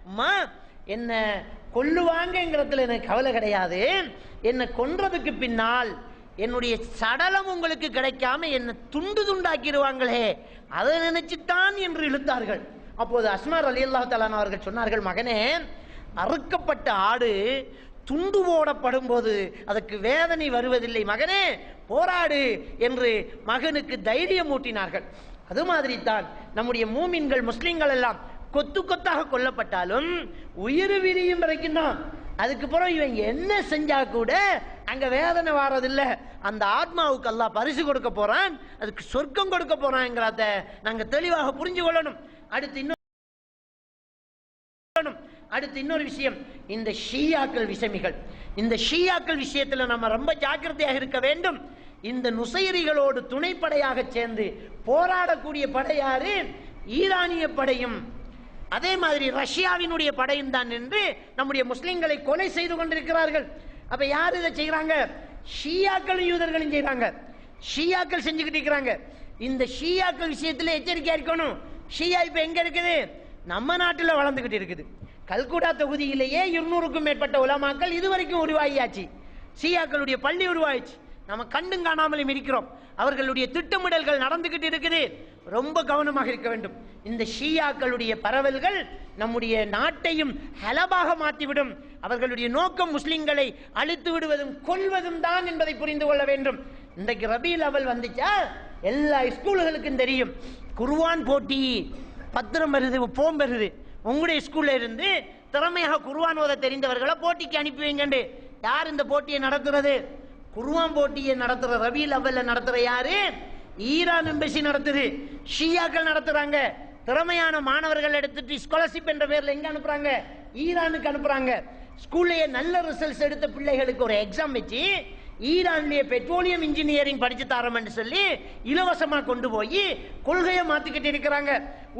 Speaker 1: அம்மா என்ன கொல்லுவாங்கிறதுல எனக்கு கவலை கிடையாது, என்னை கொன்றதுக்கு பின்னால் என்னுடைய சடலம் உங்களுக்கு கிடைக்காம என்ன துண்டு துண்டாக்கிடுவாங்களே, அதை நினைச்சுத்தான் என்று இழுத்தார்கள். அப்போது அஸ்மா ரலியல்லாஹு தஆலா அவர்கள் சொன்னார்கள், மகனே, அறுக்கப்பட்ட ஆடு துண்டு போடப்படும் போது அதற்கு வேதனை வருவதில்லை, மகனே போராடு என்று மகனுக்கு தைரியம் ஊட்டினார்கள். அது மாதிரி தான் நம்முடைய மூமின்கள் முஸ்லிம்கள் எல்லாம் கொத்து கொத்தாக கொல்லப்பட்டாலும் உயிர் விரியும் வரைக்கும் தான். அதுக்கு பிறகு இவன் என்ன செஞ்சா கூட அங்க வேதனை வாரதில்லை. அந்த ஆத்மாவுக்கு அல்லாஹ் பரிசு கொடுக்க போறான், அதுக்கு சொர்க்கம் கொடுக்க போறாங்கிறத நாங்க தெளிவாக புரிஞ்சு கொள்ளணும். அடுத்து இன்னொரு விஷயம், இந்த ஷியாக்கள் விஷமிகள், இந்த ஷியாக்கள் விஷயத்துல நம்ம ரொம்ப ஜாக்கிரதையாக இருக்க வேண்டும். இந்த நுசைரிகளோடு துணைப்படையாக சேர்ந்து போராடக்கூடிய படையாறு ஈரானிய படையும் அதே மாதிரி ரஷ்யாவினுடைய படையும் தான் என்று நம்முடைய முஸ்லிம்களை கொலை செய்து கொண்டிருக்கிறார்கள். அப்ப யார் இதை செய்யறாங்க? ஷியாக்கள் யூதர்களும் செய்யறாங்க, ஷியாக்கள் செஞ்சுக்கிட்டு இருக்கிறாங்க. இந்த ஷியாக்கள் விஷயத்துல எச்சரிக்கையா இருக்கணும். ஷியா இப்ப எங்க இருக்குது? நம்ம நாட்டில் வளர்ந்துகிட்டு இருக்குது. கல்குடா தொகுதியிலேயே 200க்கும் மேற்பட்ட உலமாக்கள் இதுவரைக்கும் உருவாகியாச்சு. ஷியாக்களுடைய பள்ளி உருவாயிச்சு. நம்ம கண்டும் காணாமலும் இருக்கிறோம். அவர்களுடைய திட்டமிடல்கள் நடந்துகிட்டு இருக்குது. ரொம்ப கவனமாக இருக்க வேண்டும். இந்த ஷியாக்களுடைய பரவல்கள் நம்முடைய நாட்டையும் ஹலபாக மாற்றிவிடும். அவர்களுடைய நோக்கம் முஸ்லிம்களை அழித்து விடுவதும் கொல்வதும் தான் என்பதை புரிந்து கொள்ள வேண்டும். இன்றைக்கு ரபீல் அவல் வந்துச்சா எல்லா ஸ்கூல்களுக்கும் தெரியும். குர்ஆன் போட்டி பத்திரம் வருது, போம் வருது. உங்களுடைய ஸ்கூல்ல இருந்து திறமையாக குர்ஆன் ஓத தெரிந்தவர்களை போட்டிக்கு அனுப்பி வைங்கண்டு. யார் இந்த போட்டியை நடத்துறது? குர்ஆன் போட்டியை நடத்துற ரபீல் அவல்ல நடத்துற யாரு? ஈரான் எம்பசி நடத்துது, ஷியாக்கள் நடத்துறாங்க. திறமையான மாணவர்கள் எடுத்துட்டு ஸ்காலர்ஷிப் என்ற பேர்ல எங்க அனுப்புறாங்க? ஈரானுக்கு அனுப்புறாங்க. ஸ்கூல்லேயே நல்ல ரிசல்ட்ஸ் எடுத்த பிள்ளைகளுக்கு ஒரு எக்ஸாம் வச்சு ஈரான்லயே பெட்ரோலியம் இன்ஜினியரிங் படிச்சு தரோம்னு சொல்லி இலவசமா கொண்டு போய் கொள்கையை மாத்திக்கிட்டு இருக்கிறாங்க.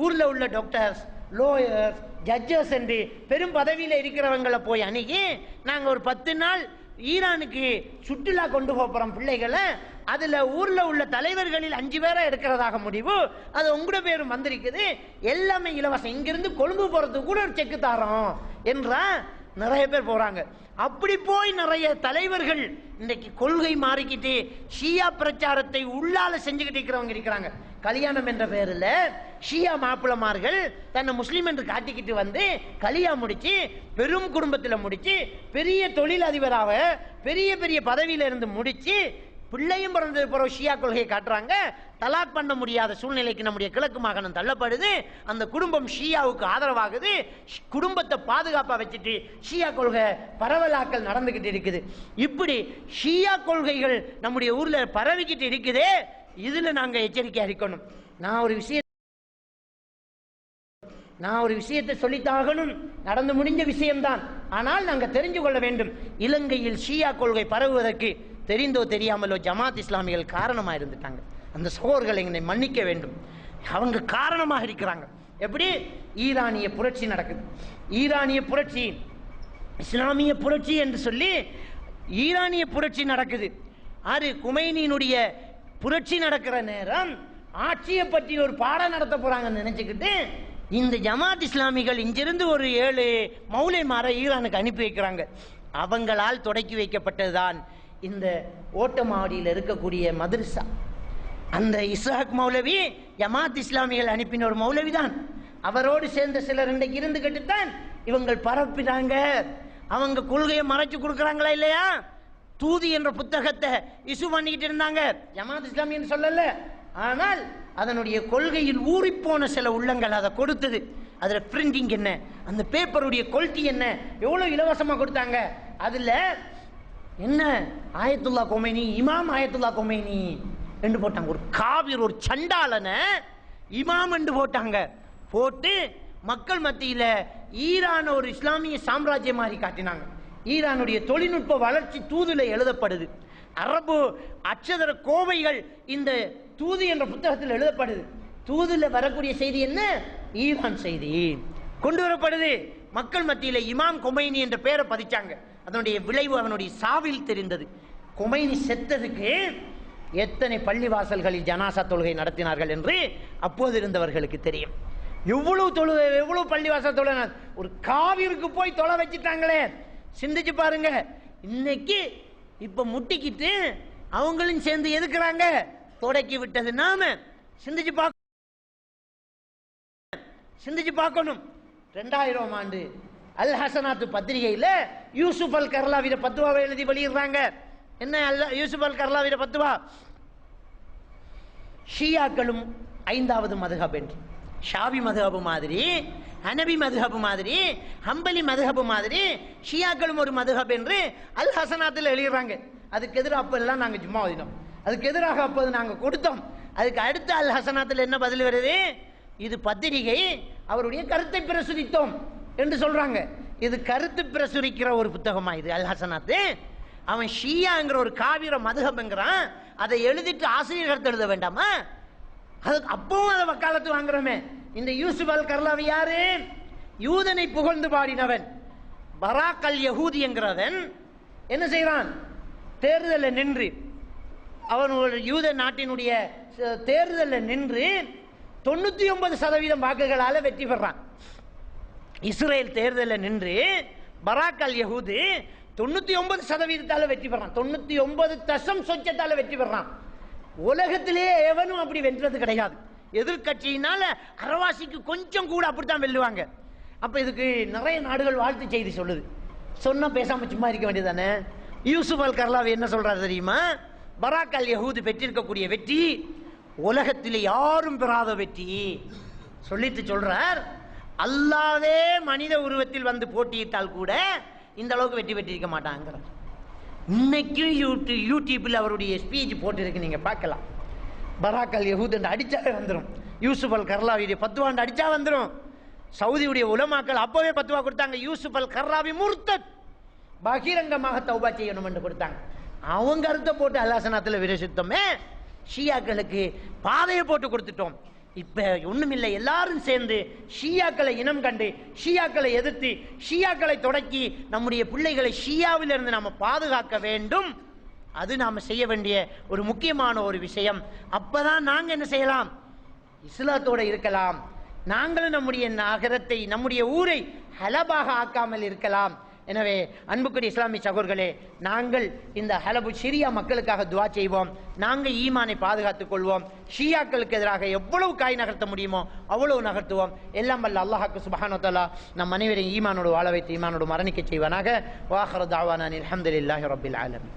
Speaker 1: ஊர்ல உள்ள டாக்டர்ஸ், லோயர்ஸ், ஜட்ஜஸ் என்று பெரும் பதவியில இருக்கிறவங்களை போய் அணுகி நாங்க ஒரு 10 நாள் ஈரானுக்கு சுற்றுலா கொண்டு போறோம் பிள்ளைகளை, அதுல ஊர்ல உள்ள தலைவர்களில் 5 பேரா இருக்கிறதாக முடிவு, அது உங்களோட பேரும் வந்திருக்குது, எல்லாமே இலவசம், இங்கிருந்து கொழும்பு போறதுக்கு கூட ஒரு செக்கு தாரோம் என்றா நிறைய பேர் போறாங்க. அப்படி போய் நிறைய தலைவர்கள் இன்னைக்கு கொள்கை மாறிக்கிட்டு ஷியா பிரச்சாரத்தை உள்ளால செஞ்சுக்கிட்டு இருக்கிறவங்க இருக்கிறாங்க. கல்யாணம் என்ற பேரில் ஷியா மாப்பிளமார்கள் தன்னை முஸ்லீம் என்று காட்டிக்கிட்டு வந்து கல்யாணம் முடிச்சு பெரும் குடும்பத்தில் முடிச்சு பெரிய தொழிலதிபராக பெரிய பெரிய பதவியில இருந்து முடிச்சு பிள்ளையும் பிறந்தது பிறகு ஷியா கொள்கையை காட்டுறாங்க. தலாக் பண்ண முடியாத சூழ்நிலைக்கு நம்முடைய கிழக்கு மாகாணம் தள்ளப்படுது. அந்த குடும்பம் ஷியாவுக்கு ஆதரவாகுது. குடும்பத்தை பாதுகாப்பா வச்சுட்டு ஷியா கொள்கை பரவலாக்கல் நடந்துகிட்டு இருக்குது. இப்படி ஷியா கொள்கைகள் நம்முடைய ஊர்ல பரவிக்கிட்டு இருக்குதே, இதுல நாங்க எச்சரிக்கை அளிக்கணும். நான் ஒரு விஷயத்தை சொல்லித்தாகணும். நடந்து முடிஞ்ச விஷயம்தான், ஆனால் நாங்க தெரிஞ்சு கொள்ள வேண்டும். இலங்கையில் ஷியா கொள்கை பரவுவதற்கு தெரிந்தோ தெரியாமலோ ஜமாத் இஸ்லாமிகள் காரணமாக இருந்துட்டாங்க. அந்த சகோதரர்களை என்னை மன்னிக்க வேண்டும். அவங்க காரணமாக இருக்கிறாங்க. எப்படி? ஈரானிய புரட்சி நடக்குது. ஈரானிய புரட்சி, இஸ்லாமிய புரட்சி என்று சொல்லி ஈரானிய புரட்சி நடக்குது. குமைனியினுடைய புரட்சி நடக்கிற நேரம் ஆட்சியை பற்றி ஒரு பாடம் நடத்த போறாங்கன்னு நினைச்சுக்கிட்டு இந்த ஜமாத் இஸ்லாமிகள் இங்கிருந்து ஒரு 7 மௌலைமாரை ஈரானுக்கு அனுப்பி வைக்கிறாங்க. அவங்களால் தொடக்கி வைக்கப்பட்டதுதான் இந்த ஓட்டமாடியில் இருக்கக்கூடிய மதரசா. அந்த இஸ்ஹாக் மௌலவி ஜமாத் இஸ்லாமிகள் அனுப்பின ஒரு மௌலவி தான். அவரோடு சேர்ந்த சிலர் இன்றைக்கு இருந்துகிட்டுத்தான் இவங்கள் பரப்பினாங்க. அவங்க கொள்கையை மறைச்சு கொடுக்குறாங்களா இல்லையா? தூதி என்ற புத்தகத்தை இசு பண்ணிக்கிட்டு இருந்தாங்க. ஜமாத் இஸ்லாமின்னு சொல்லல, ஆனால் அதனுடைய கொள்கையில் ஊறிப்போன சில உள்ளங்கள் அதை கொடுத்தது. அதில் பிரிண்டிங் என்ன, அந்த பேப்பருடைய குவாலிட்டி என்ன, எவ்வளோ இலவசமாக கொடுத்தாங்க. அதில் என்ன ஆயத்துல்லா கொமைனி, இமாம் ஆயத்துல்லா கொமைனி என்று போட்டாங்க. ஒரு காவிர், ஒரு சண்டாளனை இமாம் என்று போட்டாங்க. போட்டு மக்கள் மத்தியில் ஈரான் ஒரு இஸ்லாமிய சாம்ராஜ்யம் மாதிரி காட்டினாங்க. ஈரானுடைய தொழில்நுட்ப வளர்ச்சி தூதுல எழுதப்படுது. அரபு அச்சதர கோவைகள் இந்த தூது என்ற புத்தகத்தில் எழுதப்படுது. தூதுல வரக்கூடிய செய்தி என்ன? ஈரான் செய்தி கொண்டு வரப்படுது. மக்கள் மத்தியில் இமாம் கொமைனி என்ற பெயரை பதிச்சாங்க. அதனுடைய விளைவு அவனுடைய சாவில் தெரிந்தது. கொமைனி செத்ததுக்கு எத்தனை பள்ளிவாசல்களில் ஜனாசா தொழுகை நடத்தினார்கள் என்று அப்போது இருந்தவர்களுக்கு தெரியும். எவ்வளவு பள்ளிவாசல் தொழுகை, ஒரு காவிற்கு போய் தொலை வச்சுட்டாங்களே. சிந்திச்சு பாருங்க. இன்னைக்கு இப்ப முட்டிக்கிட்டு அவங்களும் சேர்ந்து எதுக்குறாங்க? தொடக்கி விட்டது நாம. சிந்திச்சு பார்க்கணும். 2000ஆம் ஆண்டு அல் ஹசனாத்து பத்திரிகையில் யூசுப் அல் கர்லாவிட பத்துவாவை எழுதி வெளியிடுறாங்க. என்ன யூசுப் அல் கர்லாவிட பத்துவா? ஷியாக்களும் 5வது மதுஹப் என்று, ஷாபி மதுஹப் மாதிரி, ஹனபி மதுஹப் மாதிரி, ஹம்பலி மதுஹப் மாதிரி ஷியாக்களும் ஒரு மதுஹப் என்று அல் ஹசனாத்தில் எழுதுறாங்க. அதுக்கு எதிராக அப்ப எல்லாம் நாங்க ஜும்மா ஓதினோம். அதுக்கு எதிராக அப்போது நாங்க கொடுத்தோம். அதுக்கு அடுத்த அல் ஹசனாத்தில் என்ன பதில் வருது? இது பத்திரிகை, அவருடைய கருத்தை பிரசுரித்தோம் என்று சொல்றாங்க. இது கருத்து பிரசுரிக்கிற ஒரு புத்தகமா இது அல் ஹசனாத்து? அவன் ஷியாங்கிற ஒரு காவிர மதுஹப்ங்கிறான். அதை எழுதிட்டு ஆசிரியர் கருத்து எழுத வேண்டாமா? அதுக்கு அப்பவும் அதை வக்காலத்து வாங்குறோமே. இந்த யூசுப் அல் கர்லாவி யாரு? யூதனை புகழ்ந்து பாடினவன். பராக் அல் யஹூதி என்கிறவன் என்ன செய்யறான்? தேர்தலில் நின்று, அவன் ஒரு யூத நாட்டினுடைய தேர்தலில் நின்று 99% வாக்குகளால வெற்றி பெறான். இஸ்ரேல் தேர்தலில் நின்று பராக் அல் யஹூது 99% வெற்றி பெறான். 99% வெற்றி பெறான். உலகத்திலேயே எவனும் அப்படி வென்றது கிடையாது. எதிர்கட்சியினால அரவாசிக்கு கொஞ்சம் கூட அப்படித்தான் வெல்லுவாங்க. அப்ப இதுக்கு நிறைய நாடுகள் வாழ்த்து செய்தி சொல்லுது. சொன்னா பேசாம சும்மா இருக்க வேண்டியதானே? யூசுப் அல் கர்லாவி என்ன சொல்றாரு தெரியுமா? பராக் அல் யஹூது பெற்றிருக்கக்கூடிய வெற்றி உலகத்தில் யாரும் பெறாத வெற்றி சொல்லிட்டு சொல்றார், அல்லாவே மனித உருவத்தில் வந்து போட்டியிட்டால் கூட இந்த அளவுக்கு வெற்றி பெற்றிருக்க மாட்டாங்கிறார். இன்னைக்கு யூடியூப்ல அவருடைய ஸ்பீச் போட்டிருக்கு, நீங்க பார்க்கலாம். பராக் அல் யஹூத் அடிச்சாவே வந்துடும். யூசுப் அல் கர்லாவியுடைய பத்துவாண்டு அடிச்சா வந்துடும். சவுதியுடைய உலமாக்கள் அப்பவே பத்துவா கொடுத்தாங்க, யூசுப் அல் கர்லாவி முர்த்தத், பகிரங்கமாக தௌபா செய்யணும் என்று கொடுத்தாங்க. அவங்க அர்த்தம் போட்டு அல்லாசனாத்தில் விரசித்தோமே, ஷியாக்களுக்கு பாதையை போட்டு கொடுத்துட்டோம். இப்ப ஒண்ணுமில்லை, எல்லாரும் சேர்ந்து ஷியாக்களை இனம் கண்டு ஷியாக்களை எதிர்த்து ஷியாக்களை தொடக்கி நம்முடைய பிள்ளைகளை ஷியாவிலிருந்து நாம பாதுகாக்க வேண்டும். அது நாம செய்ய வேண்டிய ஒரு முக்கியமான ஒரு விஷயம். அப்பதான் நாங்க என்ன செய்யலாம்? இஸ்லாத்தோட இருக்கலாம். நாங்களும் நம்முடைய நகரத்தை, நம்முடைய ஊரை ஹலபாக ஆக்காமல் இருக்கலாம். எனவே அன்புக்குரிய இஸ்லாமிய சகோதரர்களே, நாங்கள் இந்த ஹலபு சிரியா மக்களுக்காக துவா செய்வோம். நாங்கள் ஈமானை பாதுகாத்துக் கொள்வோம். ஷியாக்களுக்கு எதிராக எவ்வளவு காய் நகர்த்த முடியுமோ அவ்வளவு நகர்த்துவோம். எல்லாம் வல்ல அல்லாஹ்வுக்கு சுப்ஹானஹு வ தஆலா நம் அனைவரையும் ஈமானோடு வாழ வைத்து ஈமானோடு மரணிக்க செய்வானாக. வாஹிரு தஅவானா அல்ஹம்துலில்லாஹி ரப்பில் ஆலமீன்.